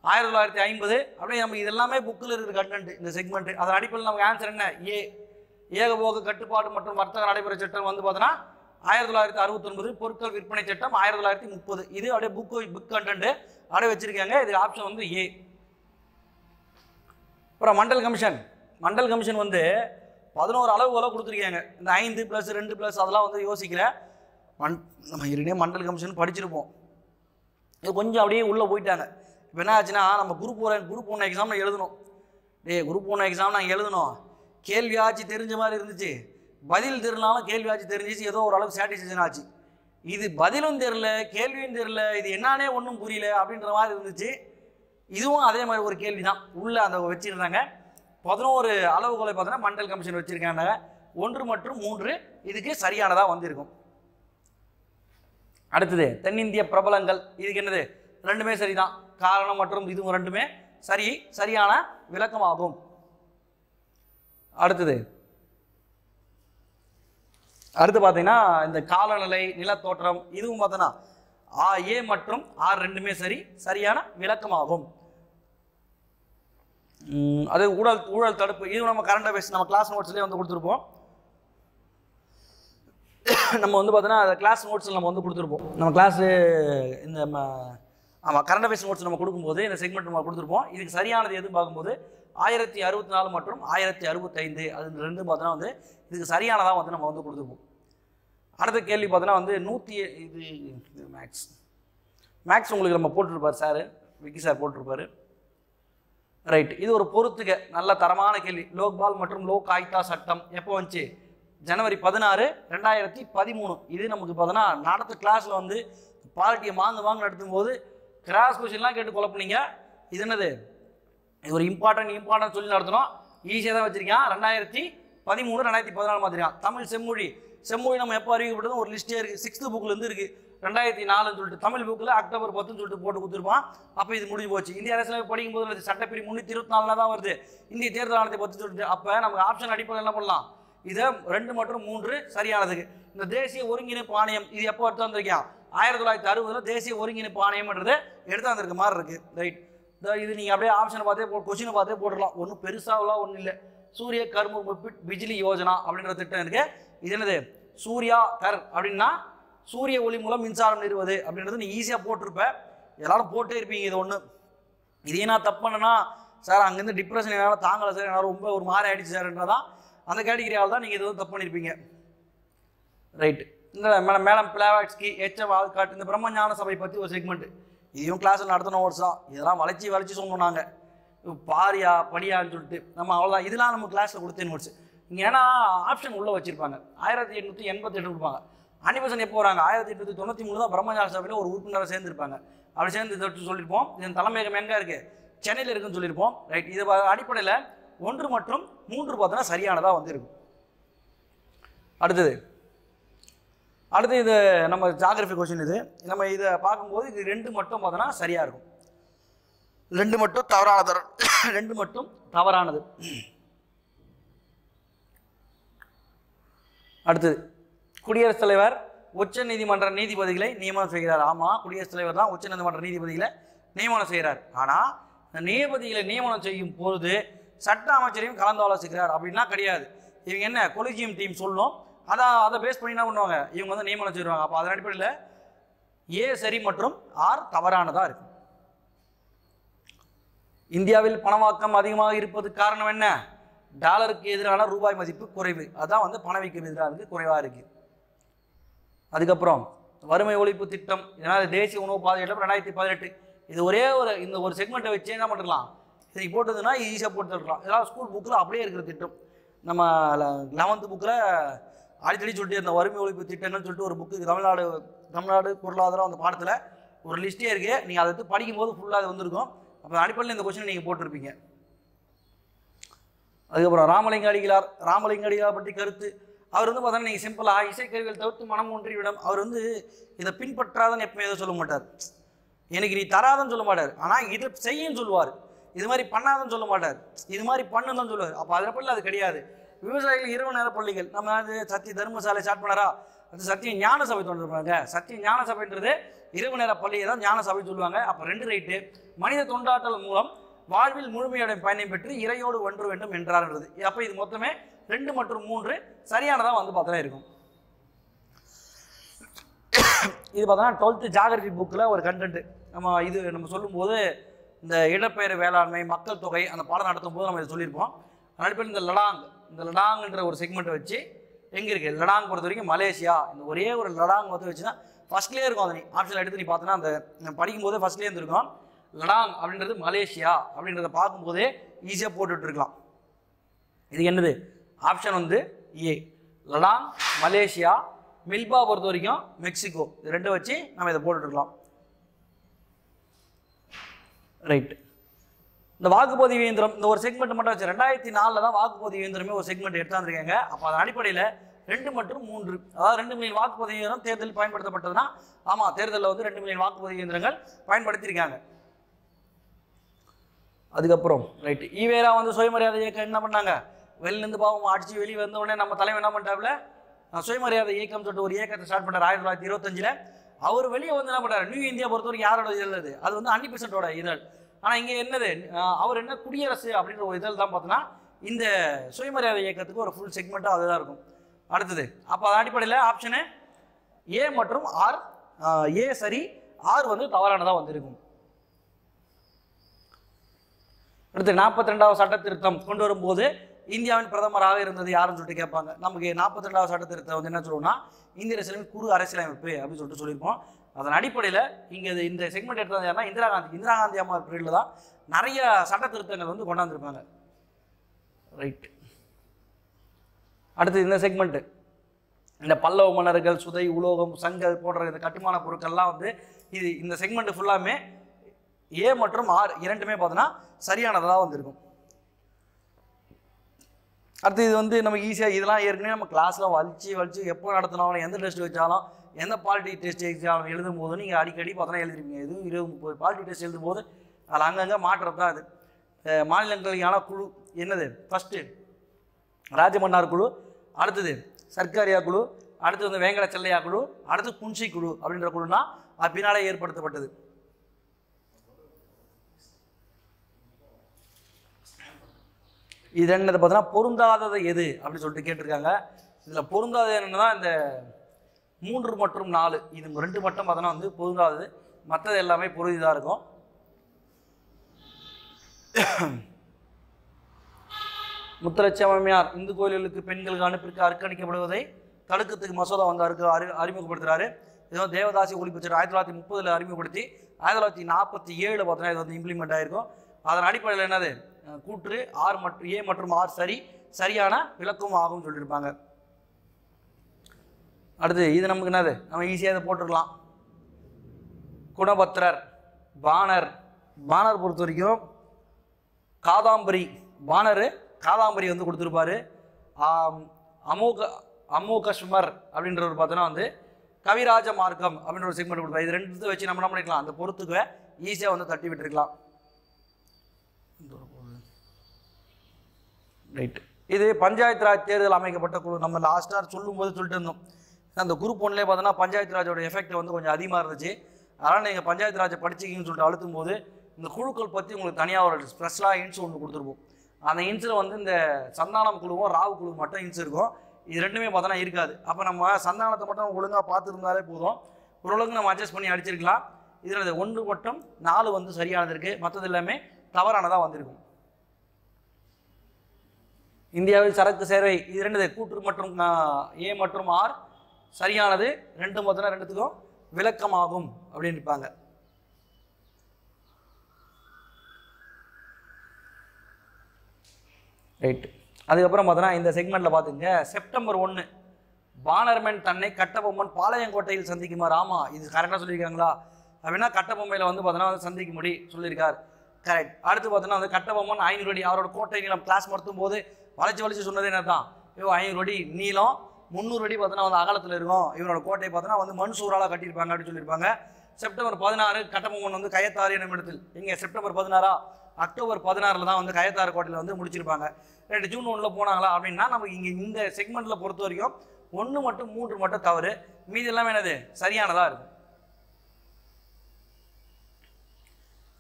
1950 அப்படியே நம்ம இதெல்லாமே புக்கில் இருக்கிற கண்டென்ட் இந்த செக்மெண்ட். அதன் அடிப்படையில் நமக்கு ஆன்சர் என்ன? ஏகபோக கட்டுப்பாடு மற்றும் வர்த்தக நடைமுறை சட்டம் வந்து பார்த்தோன்னா 1969, பொருட்கள் விற்பனை சட்டம் 1930. இது அப்படியே புக் கண்டென்ட் அப்படியே வச்சிருக்காங்க. இது ஆப்ஷன் வந்து ஏ. அப்புறம் மண்டல் கமிஷன் வந்து 11 அளவுகளை கொடுத்துருக்காங்க. இந்த 5 + 2 + அதெல்லாம் வந்து யோசிக்கல. நம்ம ஏற்கனவே மண்டல் கமிஷன் படிச்சிருப்போம். இது கொஞ்சம் அப்படியே உள்ளே போயிட்டாங்க. இப்போ என்ன ஆச்சுன்னா, நம்ம குரூப் 1 எக்ஸாம் எழுதணும். குரூப் 1 எக்ஸாம் நாங்கள் எழுதணும், கேள்வியாச்சு தெரிஞ்ச மாதிரி இருந்துச்சு, பதில் தெரியலனாலும் கேள்வியாச்சு தெரிஞ்சிச்சு, ஏதோ ஓரளவுக்கு சாட்டிஸ்ஃபேக்ஷன் ஆச்சு. இது பதிலும் தெரில, கேள்வியும் தெரில, இது என்னானே ஒன்றும் புரியல அப்படின்ற மாதிரி இருந்துச்சு. இதுவும் அதே மாதிரி ஒரு கேள்வி தான் உள்ளே அந்த வச்சுருந்தாங்க. 11 அளவுகோலை பார்த்தோன்னா மண்டல் கமிஷன் வச்சுருக்காங்க. 1 மற்றும் 3 இதுக்கு சரியானதாக வந்திருக்கும். அடுத்தது தென்னிந்திய பிரபலங்கள். இதுக்கு என்னது? ரெண்டுமே சரிதான். காரணம் மற்றும் இதுவும் ரெண்டுமே சரியான விளக்கமாகும். அடுத்து பார்த்தீங்கன்னா இந்த காலநிலை, நிலத்தோற்றம், இதுவும் பார்த்தோன்னா ஏ மற்றும் ஆர் ரெண்டுமே சரியான விளக்கமாகும். அது ஊழல் தடுப்பு, இது நம்ம கரண்ட் அஃபேர்ஸ் நம்ம கிளாஸ் நோட்ஸ்லேயே வந்து கொடுத்துருப்போம். நம்ம வந்து பார்த்தோன்னா கிளாஸ் நோட்ஸில் நம்ம வந்து கொடுத்துருப்போம். நம்ம கிளாஸு இந்த ஆமாம் கரண்ட் அஃபேர்ஸ் நோட்ஸ் நம்ம கொடுக்கும்போது இந்த செக்மெண்ட் நம்ம கொடுத்துருப்போம். இதுக்கு சரியானது எதுவும் பார்க்கும்போது 1064 மற்றும் 1065 அது ரெண்டும் பார்த்தோன்னா வந்து இதுக்கு சரியானதாக வந்து நம்ம வந்து கொடுத்துருப்போம். அடுத்த கேள்வி பார்த்தோன்னா வந்து இது மேக்ஸ் உங்களுக்கு நம்ம போட்டிருப்பார் சார், விக்கி சார் போட்டிருப்பார். ரைட், இது ஒரு பொறுத்துக்க நல்ல தரமான கேள்வி. லோக்பால் மற்றும் லோக் ஆயுக்தா சட்டம் எப்போ வந்துச்சு? ஜனவரி 16, 2013. இது நமக்கு பார்த்தோன்னா நடத்த கிளாஸில் வந்து பாலிட்டியை வாங்க நடத்தும் போது கிராஸ் கொஸ்டின்லாம் கேட்டு குழப்பினீங்க. இது என்னது? இது ஒரு இம்பார்ட்டன்ட் சொல்லி நடத்தணும். ஈஸியாக தான் வச்சுருக்கேன். 2013, 2014 மாதிரியா. தமிழ் செம்மொழி நம்ம எப்போ அறிவிக்கப்பட்டதும் ஒரு லிஸ்ட்டே இருக்குது. 6th புக்லேருந்து இருக்குது. 2004 சொல்லிட்டு தமிழ் புக்கில் அக்டோபர் 10 சொல்லிட்டு போட்டு கொடுத்துருப்பான். அப்போ இது முடிஞ்சு போச்சு. இந்திய அரசியலமைப்பு படிக்கும்போது சட்டப்பிரிவு 324 தான் வருது. இந்திய தேர்தல் ஆணையத்தை 10 சொல்லிட்டு அப்போ நமக்கு ஆப்ஷன் அடிப்படையில் என்ன பண்ணலாம்? இதை 2 மற்றும் 3 சரியானதுக்கு. இந்த தேசிய ஒருங்கிணைப்பு ஆணையம் இது எப்போ எடுத்து வந்திருக்கேன்? 1960 தேசிய ஒருங்கிணைப்பு ஆணையம்ன்றது எடுத்து வந்திருக்க மாதிரி இருக்குது. ரைட், இது நீங்கள் அப்படியே ஆப்ஷனை பார்த்தே கொஸ்டினை பார்த்தே போட்டுடலாம். ஒன்றும் பெருசாகலாம் ஒன்றும் இல்லை. சூரிய கர் பிஜிலி யோஜனா அப்படின்ற திட்டம் இருக்குது. இது என்னது? சூர்யா கர் அப்படின்னா சூரிய ஒளி மூலம் மின்சாரம் நிறுவது அப்படின்றது நீ ஈஸியாக போட்டிருப்ப. எல்லாரும் போட்டே இருப்பீங்க. இது ஒன்று. இதே நான் தப்பு பண்ணேன்னா சார் அங்கேருந்து டிப்ரெஷன் என்னால் தாங்கலை சார், என்னால் ரொம்ப ஒரு மாதிரி ஆகிடுச்சு சார்ன்றதான் அந்த கேட்டகிரியால் தான் நீங்கள் இது வந்து தப்பு பண்ணியிருப்பீங்க. ரைட்டு, இந்த மேடம் பிளாவாட்ஸ்கி, HM ஆல்காட், இந்த பிரம்மஞான சபை பற்றி ஒரு செக்மெண்ட். இதையும் கிளாஸில் நடத்தின நோட்ஸ் தான். இதெல்லாம் வளைச்சி சொன்னோம் நாங்கள். பாரியா படியான்னு சொல்லிட்டு நம்ம அவ்வளோதான். இதெல்லாம் நம்ம கிளாஸில் கொடுத்த நோட்ஸ். இங்கே ஏன்னா ஆப்ஷன் உள்ளே வச்சுருப்பாங்க. 1888 கொடுப்பாங்க. அனிபர்சன் எப்போ வராங்க? 1893 தான் பிரம்மஞான சபையில் ஒரு உறுப்பினரை சேர்ந்துருப்பாங்க. அப்படி சேர்ந்து சொல்லியிருப்போம். இதன் தலைமையகம் எங்கே இருக்குது? சென்னையில் இருக்குன்னு சொல்லியிருப்போம். ரைட், இது அடிப்படையில் 1 மற்றும் 3 பார்த்தோன்னா சரியானதாக வந்து இருக்கும். அடுத்தது இது நம்ம ஜாகிரபி கொஸ்டின். இது நம்ம இதை பார்க்கும்போது இது 2 மட்டும் பார்த்தோன்னா சரியாக இருக்கும். 2 மட்டும் தவறானது. அடுத்தது குடியரசுத் தலைவர் உச்ச நீதிமன்ற நீதிபதிகளை நியமனம் செய்கிறார். ஆமாம், குடியரசுத் தலைவர் தான் உச்ச நீதிமன்ற நீதிபதிகளை நியமனம் செய்கிறார். ஆனால் இந்த நீதிபதிகளை நியமனம் செய்யும் பொழுது சட்ட அமைச்சரையும் கலந்து ஆலோசிக்கிறார் அப்படின்னா கிடையாது. இவங்க என்ன கொலிஜியம் டீம் சொல்லணும், அதை பேஸ் பண்ணி என்ன பண்ணுவாங்க? இவங்க வந்து நியமனம் செய்வாங்க. அப்போ அதன் அடிப்படையில் ஏ சரி மற்றும் ஆர் தவறானதாக இருக்கும். இந்தியாவில் பணவாக்கம் அதிகமாக இருப்பது காரணம் என்ன? டாலருக்கு எதிரான ரூபாய் மதிப்பு குறைவு. அதுதான் வந்து பணவீக்கம் எதிராக குறைவாக இருக்குது. அதுக்கப்புறம் வறுமை ஒழிப்பு திட்டம், இதனால் தேசிய உணவு பாதுகாப்பு 2018. இது இந்த ஒரு செக்மெண்ட்டை வச்சு என்ன பண்ணிடலாம்? இதை போட்டதுன்னா ஈஸியாக போட்டு தரலாம். இதெல்லாம் ஸ்கூல் புக்கில் அப்படியே இருக்கிற திட்டம். நம்ம 11th புக்கில் அடிக்கடி சொல்லிட்டு இந்த வறுமை ஒழிப்பு திட்டம்னு சொல்லிட்டு ஒரு புக்கு தமிழ்நாடு பொருளாதாரம் அந்த பாடத்தில் ஒரு லிஸ்ட்டே இருக்குது. நீங்கள் அதை எடுத்து படிக்கும்போது ஃபுல்லாக அது வந்திருக்கும். அப்போ அடிப்படையில் இந்த கொஸ்டின் நீங்கள் போட்டிருப்பீங்க. அதுக்கப்புறம் ராமலிங்க அடிகளார் பற்றி கருத்து. அவர் வந்து பார்த்தோன்னா நீங்கள் சிம்பிளாக இசைக்கருவிகள் தவிர்த்து மனம் ஒன்றிவிடம். அவர் வந்து இதை பின்பற்றாதன்னு எப்பவுமே எதுவும் சொல்ல மாட்டார். எனக்கு நீ தராதன்னு சொல்ல மாட்டார். ஆனால் இதை செய்யுன்னு சொல்லுவார். இது மாதிரி பண்ணாதன்னு சொல்ல மாட்டார். இது மாதிரி பண்ணுன்னு தான் சொல்லுவார். அப்போ அதில் பள்ளி அது கிடையாது. விவசாயிகள் இரவு நேர பள்ளிகள் நம்ம அது சத்திய தர்மசாலை ஸ்டார்ட் பண்ணாரா? அது சத்திய ஞான சபை தோன்றுறாங்க. சத்திய ஞான சபைன்றது இரவு நேர பள்ளியை தான் ஞான சபை சொல்லுவாங்க. அப்போ 2 ரைட்டு. மனித தொண்டாற்றல் மூலம் வாழ்வில் முழுமையுடைய பயணம் பெற்று இறையோடு ஒன்று வேண்டும் என்றார்ன்றது. அப்போ இது மொத்தமே 2 மற்றும் 3 சரியானதாக வந்து பார்த்தா இருக்கும். இது பார்த்தோன்னா 12th ஜாகிரபி புக்கில் ஒரு கண்டென்ட். நம்ம சொல்லும்போது இந்த இடப்பெயர் வேளாண்மை, மக்கள் தொகை அந்த பாடம் நடத்தும் போது நம்ம இதை சொல்லியிருப்போம். அதனால இந்த லடாங்ன்ற ஒரு செக்மெண்ட்டை வச்சு எங்கே இருக்குது? லடாங் பொறுத்த வரைக்கும் மலேசியா. இந்த ஒரே ஒரு லடாங் வந்து வச்சுன்னா ஃபர்ஸ்ட்லேயே இருக்கும். அது நீ ஆப்ஷன் எடுத்து நீ பார்த்தோன்னா அந்த படிக்கும்போதே ஃபர்ஸ்ட்லேயே இருந்திருக்கும். லடாங் அப்படின்றது மலேசியா அப்படின்றத பார்க்கும்போதே ஈஸியாக போட்டுட்ருக்கலாம். இது என்னது ஆப்ஷன் வந்து ஏ லடாங் மலேசியா, மில்பா பொறுத்த வரைக்கும் மெக்சிகோ. இது ரெண்டும் வச்சு நம்ம இதை போட்டுட்ருக்கலாம். ரைட். இந்த வாக்குப்பதிவு இயந்திரம் இந்த ஒரு செக்மெண்ட் மட்டும் வச்சு 2004 தான் வாக்குப்பதிவு இயந்திரமே ஒரு செக்மெண்ட் எடுத்தாந்துருக்காங்க. அப்போ அதன் அடிப்படையில் 2 மற்றும் 3 அதாவது 2 மில்லியன் வாக்குப்பதிவு இயந்திரம் தேர்தலில் பயன்படுத்தப்பட்டதுன்னா ஆமாம் தேர்தலில் வந்து 2 மில்லியன் வாக்குப்பதிவு இயந்திரங்கள் பயன்படுத்தியிருக்காங்க. அதுக்கப்புறம் ரைட் ஈவேரா வந்து சுயமரியாதை இயக்கம் என்ன பண்ணாங்க, வெளிலேருந்து பாவம் அடிச்சு வெளியே வந்த உடனே நம்ம தலைவர் என்ன பண்ணிட்டாப்புல சுயமரியாதை இயக்கம் சொல்லிட்டு ஒரு இயக்கத்தை ஸ்டார்ட் பண்ணார் 1925. அவர் வெளியே வந்து என்ன பண்ணார், நியூ இந்தியா பொறுத்தவரைக்கும் யாரோட இதழ் அது வந்து அன்னிபெசன்ட்டோட இதழ். ஆனால் இங்கே என்னது அவர் என்ன குடியரசு அப்படின்ற ஒரு இதழ் தான் பார்த்தோன்னா இந்த சுயமரியாதை இயக்கத்துக்கு ஒரு ஃபுல் செக்மெண்ட்டாக அதுதான் இருக்கும். அடுத்தது அப்போ அதன் அடிப்படையில் ஆப்ஷனு ஏ மற்றும் ஆர், ஏ சரி ஆர் வந்து தவறானதாக வந்திருக்கும். அடுத்து 42வது சட்ட திருத்தம் கொண்டு வரும்போது இந்தியாவின் பிரதமராக இருந்தது யாருன்னு சொல்லிட்டு கேட்பாங்க. நமக்கு 42வது சட்ட திருத்தம் வந்து என்ன சொல்லுவோம்னா இந்திய அரசியலமைப்பு குறு அரசியலமைப்பு அப்படின்னு சொல்லிட்டு சொல்லியிருப்போம். அதன் அடிப்படையில் இங்கே இந்த செக்மெண்ட் எடுத்தது யாருன்னா இந்திரா காந்தி அம்மா பீரியடில் தான் நிறைய சட்ட திருத்தங்கள் வந்து கொண்டாந்துருப்பாங்க. ரைட். அடுத்து இந்த செக்மெண்ட்டு இந்த பல்லவ மன்னர்கள் சுதை உலோகம் சங்கல் போன்ற இந்த கட்டுமான பொருட்கள்லாம் வந்து இது இந்த செக்மெண்ட் ஃபுல்லாமே ஏ மற்றும் ஆர் இரண்டுமே பார்த்தோன்னா சரியானதாக வந்திருக்கும். அடுத்து இது வந்து நமக்கு ஈஸியாக இதெல்லாம் ஏற்கனவே நம்ம கிளாஸில் வலிச்சு எப்போ நடத்தினாலும் எந்த டெஸ்ட் வச்சாலும் எந்த பாலிட்டி டெஸ்ட் எக்ஸாம் எழுதும் போதும் நீங்கள் அடிக்கடி பார்த்தோன்னா எழுதிருப்பீங்க. எதுவும் 20-30 பாலிட்டி டெஸ்ட் எழுதும் போது அதில் அங்கங்கே மாற்றம் தான். அது மாநிலங்களுக்கான குழு என்னது, ஃபஸ்ட்டு ராஜமன்னார் குழு, அடுத்தது சர்க்காரியா குழு, அடுத்து வந்து வேங்கட செல்லையா குழு, அடுத்து குன்சி குழு அப்படின்ற குழுனா அது பின்னாலே ஏற்படுத்தப்பட்டது. இது என்னது பார்த்தீங்கன்னா பொருந்தாதது எது அப்படின்னு சொல்லிட்டு கேட்டிருக்காங்க. இதில் பொருந்தாதது என்னன்னா இந்த 3 மற்றும் 4 இது 2 மட்டும் பார்த்தோன்னா வந்து பொருந்தாதது, மற்றது எல்லாமே பொருந்திதாக இருக்கும். முத்துலட்சுமியார் இந்து கோயில்களுக்கு பெண்களுக்கு அனுப்பிற்கு அர்ப்பணிக்கப்படுவதை தடுக்கிறதுக்கு மசோதா வந்து அறிமுகப்படுத்துறாரு. இது வந்து தேவதாசி ஒழிப்பு சட்டம் 1930 அறிமுகப்படுத்தி 1947 பார்த்தோன்னா இது வந்து இம்ப்ளிமெண்ட் ஆகிருக்கும். அதன் அடிப்படையில் என்னது கூற்று ஆர் மற்றும் ஏ மற்றும் ஆர் சரியான விளக்கம் ஆகும் சொல்லியிருப்பாங்க. அடுத்து இது நமக்கு என்னது நம்ம ஈஸியாக இதை போட்டுருக்கலாம். குணபத்திரர் பாணர் பொறுத்த வரைக்கும் காதாம்பரி காதாம்பரி வந்து கொடுத்துருப்பாரு. அமோகஸ்மர் அப்படின்றவர் பார்த்தோன்னா வந்து கவிராஜ மார்க்கம் அப்படின்ற ஒரு செக்மெண்ட் கொடுப்பாரு. இது ரெண்டு வச்சு நம்ம என்ன பண்ணிக்கலாம், அந்த பொறுத்துக்கு ஈஸியாக வந்து தட்டி விட்டுருக்கலாம். ரைட். இது பஞ்சாயத்து ராஜ் தேர்தல் அமைக்கப்பட்ட குழு. நம்ம லாஸ்ட்டாக சொல்லும்போது சொல்லிட்டு இருந்தோம் அந்த குரூப் 1லே பார்த்தோன்னா பஞ்சாயத்து ராஜோட எஃபெக்ட் வந்து கொஞ்சம் அதிகமாக இருந்துச்சு. அதனால் நீங்கள் பஞ்சாயத்து ராஜை படிச்சிக்கிங்கன்னு சொல்லிட்டு அழுத்தும் போது இந்த குழுக்கள் பற்றி உங்களுக்கு தனியாக ஒரு ஸ்பெஷலாக இன்ஸ் ஒன்று கொடுத்துருப்போம். அந்த இன்ஸில் வந்து இந்த சந்தானம் குழுவும் ராவு குழு மட்டும் இன்ஸ் இருக்கும். இது ரெண்டுமே பார்த்தோன்னா இருக்காது. அப்போ நம்ம சந்தானத்தை மட்டும் ஒழுங்காக பார்த்துருந்தாலே போதும், ஓரளவுக்கு நம்ம அட்ஜஸ்ட் பண்ணி அடிச்சிருக்கலாம். இதில் 1 மற்றும் 4 வந்து சரியானது இருக்குது, மற்றது எல்லாமே தவறானதாக வந்திருக்கும். இந்தியாவில் சரக்கு சேவை இது 2 கூற்று மற்றும் ஏ மற்றும் ஆர் சரியானது, 2 பார்த்தோன்னா 2த்துக்கும் விளக்கமாகும் அப்படின்னு இருப்பாங்க. ரைட். அதுக்கப்புறம் பார்த்தோன்னா இந்த செக்மெண்ட்டில் பார்த்துங்க செப்டம்பர் 1 பானர்மேன் தன்னை கட்டபொம்மன் பாளையங்கோட்டையில் சந்திக்குமாறு. ஆமாம் இது கரெக்டாக சொல்லியிருக்காங்களா அப்படின்னா கட்டபொம்மையில் வந்து பார்த்தோன்னா வந்து சந்திக்கும்படி சொல்லியிருக்கார். கரெக்ட். அடுத்து பார்த்தோன்னா வந்து கட்டபொம்மன் 500 அடி அவரோட கோட்டை நீளம் கிளாஸ் நடத்தும் போது வளைச்சு சொன்னது என்ன தான் 500 அடி நீளம் 300 அடி பார்த்தோன்னா வந்து அகலத்தில் இருக்கும். இவனோட கோட்டை பார்த்தோன்னா வந்து மண் சூறால் கட்டியிருப்பாங்க அப்படின்னு சொல்லியிருப்பாங்க. செப்டம்பர் 16 கட்டபொம்மன் வந்து கயத்தாறு என்னும் இடத்தில் இங்கே செப்டம்பர் 16 அக்டோபர் 16 தான் வந்து கயத்தாறு கோட்டையில் வந்து முடிச்சிருப்பாங்க. 2 ஜூன் 1 போனாங்களா அப்படின்னா நமக்கு இங்கே இந்த செக்மெண்ட்டில் பொறுத்த வரைக்கும் 1 மற்றும் 3 மட்டும் தவறு, மீதி எல்லாமே என்னது சரியானதாக இருக்கும்.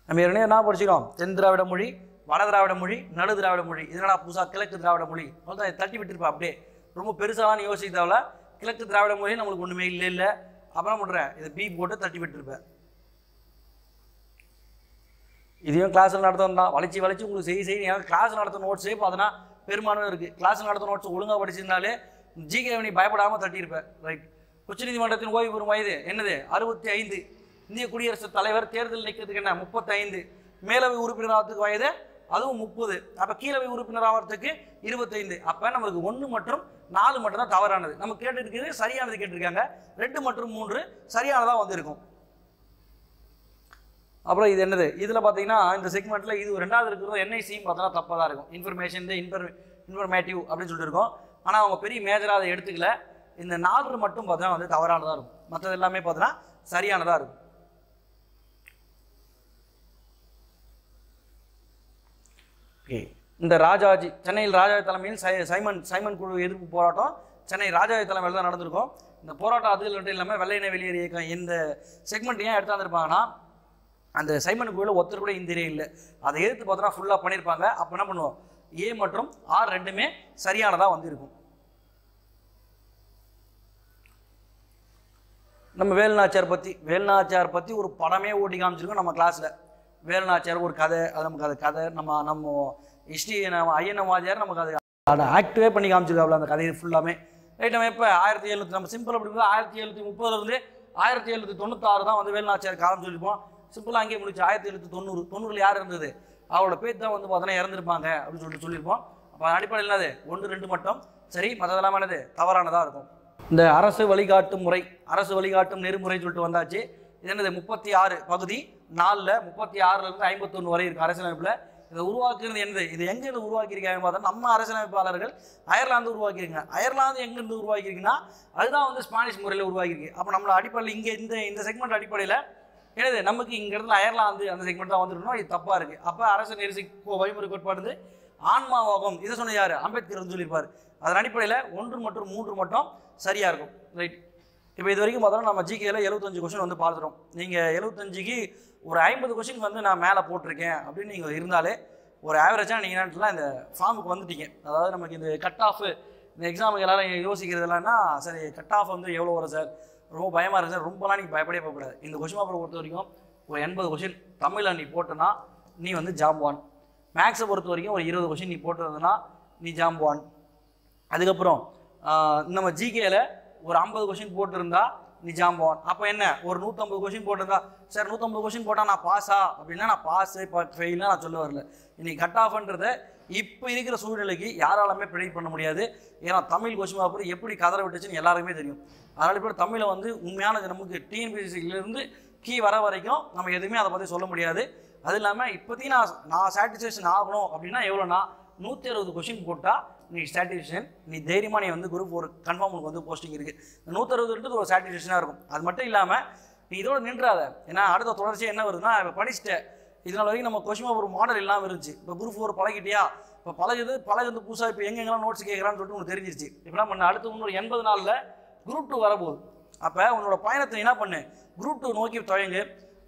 நம்ம ஏற்கனவே என்ன படிச்சிடும், தென் திராவிட மொழி, வட திராவிட மொழி, நடு திராவிட மொழி, இதனடா புதுசாக கிழக்கு திராவிட மொழி அவ்வளோதான் தட்டி விட்டுருப்பா. அப்படியே ரொம்ப பெருசாக யோசிக்க தேவையில்ல. கிழக்கு திராவிட மொழி நம்மளுக்கு ஒன்றுமே இல்லை. அப்புறம் பண்ணுறேன் இதை பி போட்டு தட்டி விட்டுருப்பேன். இதையும் கிளாஸில் நடத்தணும் தான் வளைச்சி உங்களுக்கு செய்ய ஏன்னா கிளாஸ் நடத்த நோட்ஸே பார்த்தோன்னா பெரும்பாலும் இருக்குது. கிளாஸ் நடத்த நோட்ஸ் ஒழுங்காக படிச்சிருந்தாலே ஜிகே நீ பயப்படாமல் தட்டியிருப்பேன். ரைட். உச்சநீதிமன்றத்தின் ஓய்வு பெறும் வயது என்னது 65. இந்திய குடியரசுத் தலைவர் தேர்தல் நிற்கிறதுக்கு என்ன 35. மேலவை உறுப்பினர் ஆகிறதுக்கு வயது அதுவும் 30. அப்போ கீழவை உறுப்பினர் ஆகிறதுக்கு 25. அப்போ நமக்கு 1 மற்றும் 4 மட்டும் தான் தவறானது. நம்ம கேட்டுருக்கிறது சரியானது கேட்டிருக்காங்க. 2 மற்றும் 3 சரியானதாக வந்திருக்கும். அப்புறம் இது என்னது, இதில் பார்த்தீங்கன்னா இந்த செக்மெண்ட்டில் இது 2வது இருக்கிறது என்ஐசியும் பார்த்தோன்னா தப்பாக தான் இருக்கும். இன்ஃபர்மேஷன் இன்ஃபர்மேட்டிவ் அப்படின்னு சொல்லிட்டு இருக்கோம். ஆனால் அவங்க பெரிய மேஜராக அதை எடுத்துக்கல. இந்த 4 மட்டும் பார்த்தோன்னா வந்து தவறானதாக இருக்கும். மற்றது எல்லாமே பார்த்தோன்னா சரியானதாக இருக்கும். ஓகே, இந்த ராஜாஜி சென்னையில் ராஜாஜி தலைமையில் சைமன் குழு எதிர்ப்பு போராட்டம் சென்னை ராஜாஜி தலைமையில் தான் நடந்திருக்கும். இந்த போராட்டம் அது மட்டும் இல்லாமல் வெள்ளையின வெளியேறு இயக்கம் இந்த செக்மெண்ட் ஏன் எடுத்தாந்துருப்பாங்கன்னா அந்த சைமன் குழுவில் ஒருத்தர் கூட இந்தியே இல்லை. அதை எதிர்த்து பார்த்தோன்னா ஃபுல்லாக பண்ணியிருப்பாங்க. அப்போ என்ன பண்ணுவோம், ஏ மற்றும் ஆர் ரெண்டுமே சரியானதாக வந்திருக்கும். நம்ம வேலுநாச்சியார் பற்றி ஒரு படமே ஓட்டி காமிச்சிருக்கோம் நம்ம கிளாஸில். வேலுநாச்சியார் ஒரு கதை, அது நமக்கு அது கதை நம்ம ஹிஸ்ட்ரி நம்ம ஐயனவாதியார் நமக்கு அது ஆக்டிவே பண்ணி காமிச்சிருக்காப்புல அந்த கதையை ஃபுல்லாமே. ரைட், நம்ம இப்போ 1700 நம்ம சிம்பிள் அப்படி 1730 1796 தான் வந்து வேலுநாச்சியார் காலம் சொல்லியிருப்போம். சிம்பிளாக அங்கேயே முடிச்சு 1790 யார் இருந்தது, அவரோட பேர் தான் வந்து பார்த்தோன்னா இறந்துருப்பாங்க அப்படின்னு சொல்லியிருப்போம். அப்போ அடிப்படையில் என்னது 1, 2 மட்டும் சரி, மற்றதெல்லாம் என்னது தவறானதாக இருக்கும். இந்த அரசு வழிகாட்டும் நெறிமுறை சொல்லிட்டு வந்தாச்சு. இது என்னது 36 பகுதி 4ல் 36லேருந்து 51 வரை இருக்குது அரசியலமைப்பில். இதை உருவாக்குறது என்னது, இது எங்கேருந்து உருவாக்கியிருக்காங்க பார்த்தா நம்ம அரசியலமைப்பாளர்கள் அயர்லாந்து உருவாக்கியிருக்காங்க. அயர்லாந்து எங்கேருந்து உருவாக்கியிருக்குன்னா அதுதான் வந்து ஸ்பானிஷ் முறையில் உருவாக்கியிருக்கு. அப்போ நம்மளோட அடிப்படையில் இங்கே இந்த செக்மெண்ட் அடிப்படையில் என்னது நமக்கு இங்கே இடத்துல அயர்லாந்து அந்த செக்மெண்ட் தான் வந்துருக்கணும். இது தப்பாக இருக்குது. அப்போ அரசு நெரிசி வழிமுறை கோட்பாடு ஆன்மாவாகும் இதை சொன்ன யார், அம்பேத்கர் சொல்லியிருப்பார். அதன் அடிப்படையில் 1 மற்றும் 3 மட்டும் சரியாக இருக்கும். ரைட், இப்போ இது வரைக்கும் பார்த்தோன்னா நம்ம ஜிகேல 75 கொஸ்டின் வந்து பார்த்துட்டோம். நீங்கள் 75க்கு ஒரு 50 கொஸ்டின் வந்து நான் மேலே போட்டிருக்கேன் அப்படின்னு நீங்கள் இருந்தாலே ஒரு ஆவரேஜாக நீங்கள் என்னட்டுலாம் இந்த ஃபார்முக்கு வந்துட்டீங்க. அதாவது நமக்கு இந்த கட் ஆஃப் இந்த எக்ஸாமுக்கு எல்லாரும் யோசிக்கிறது இல்லைன்னா சரி கட் ஆஃப் வந்து எவ்வளோ வரும் சார், ரொம்ப பயமாக இருக்குது சார், ரொம்பலாம் நீங்கள் பயப்படவே போகக்கூடாது. இந்த கொஸ்டின் பேப்பரை பொறுத்த வரைக்கும் ஒரு 80 கொஸ்டின் தமிழில் நீ போட்டோன்னா நீ வந்து ஜாம்பவான். மேக்ஸை பொறுத்த வரைக்கும் ஒரு 20 கொஸ்டின் நீ போட்டுருந்ததுன்னா நீ ஜாம்பவான். அதுக்கப்புறம் நம்ம ஜிகேல ஒரு 50 கொஸ்டின் போட்டிருந்தா நீ ஜாம்பவான். அப்போ என்ன ஒரு 150 கொஸ்டின் போட்டிருந்தா சார் 150 கொஸ்டின் போட்டால் நான் பாஸா அப்படின்னா நான் பாஸு ஃபெயில்னா நான் சொல்ல வரல. இன்னைக்கு கட் ஆஃப்ன்றதை இப்போ இருக்கிற சூழ்நிலைக்கு யாராலுமே ப்ரெடிக்ட் பண்ண முடியாது. ஏன்னா தமிழ் கொஸ்டின் பேப்பர் எப்படி கதற விட்டுச்சுன்னு எல்லாருக்குமே தெரியும். அதனால் இப்போ தமிழை வந்து உண்மையானது நமக்கு டிஎன்பிஎஸ்சிலேருந்து கீ வர வரைக்கும் நம்ம எதுவுமே அதை பற்றி சொல்ல முடியாது. அது இல்லாமல் இப்போதைக்கு நான் சாட்டிஸ்ஃபேக்ஷன் ஆகணும் அப்படின்னா எவ்வளோனா 160 கொஸ்டின் போட்டால் நீ சாட்டிஸ்ஃபேக்ஷன், நீ தைரியமாக நீ வந்து குரூப் ஒரு கன்ஃபார்முக்கு வந்து போஸ்டிங் இருக்குது. 160 ஒரு சாட்டிஸ்ஃபேக்ஷனாக இருக்கும். அது மட்டும் இல்லாமல் நீ இதோட நின்றாத. ஏன்னா அடுத்த தொடர்ச்சியாக என்ன வருதுன்னா இப்போ படிச்சுட்டேன், இதனால் வரைக்கும் நம்ம கொஸ்டின் ஒரு மாடல் இல்லாமல் இருந்துச்சு. இப்போ குரூப் 4 பழகிட்டியா, இப்போ பழகுது புதுசாக இப்போ எங்கெங்கெல்லாம் நோட்ஸ் கேட்குறான்னு சொல்லிட்டு உனக்கு தெரிஞ்சிருச்சு. இப்போலாம் பண்ண அடுத்து இன்னொரு 80 நாளில் குரூப் 2 வரப்போகுது. அப்போ உன்னோட பயணத்தை என்ன பண்ணு, குரூப் 2 நோக்கி துவங்கு.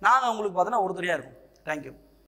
நாங்கள் உங்களுக்கு பார்த்தோன்னா ஒருத்தரையாக இருக்கும். தேங்க்யூ.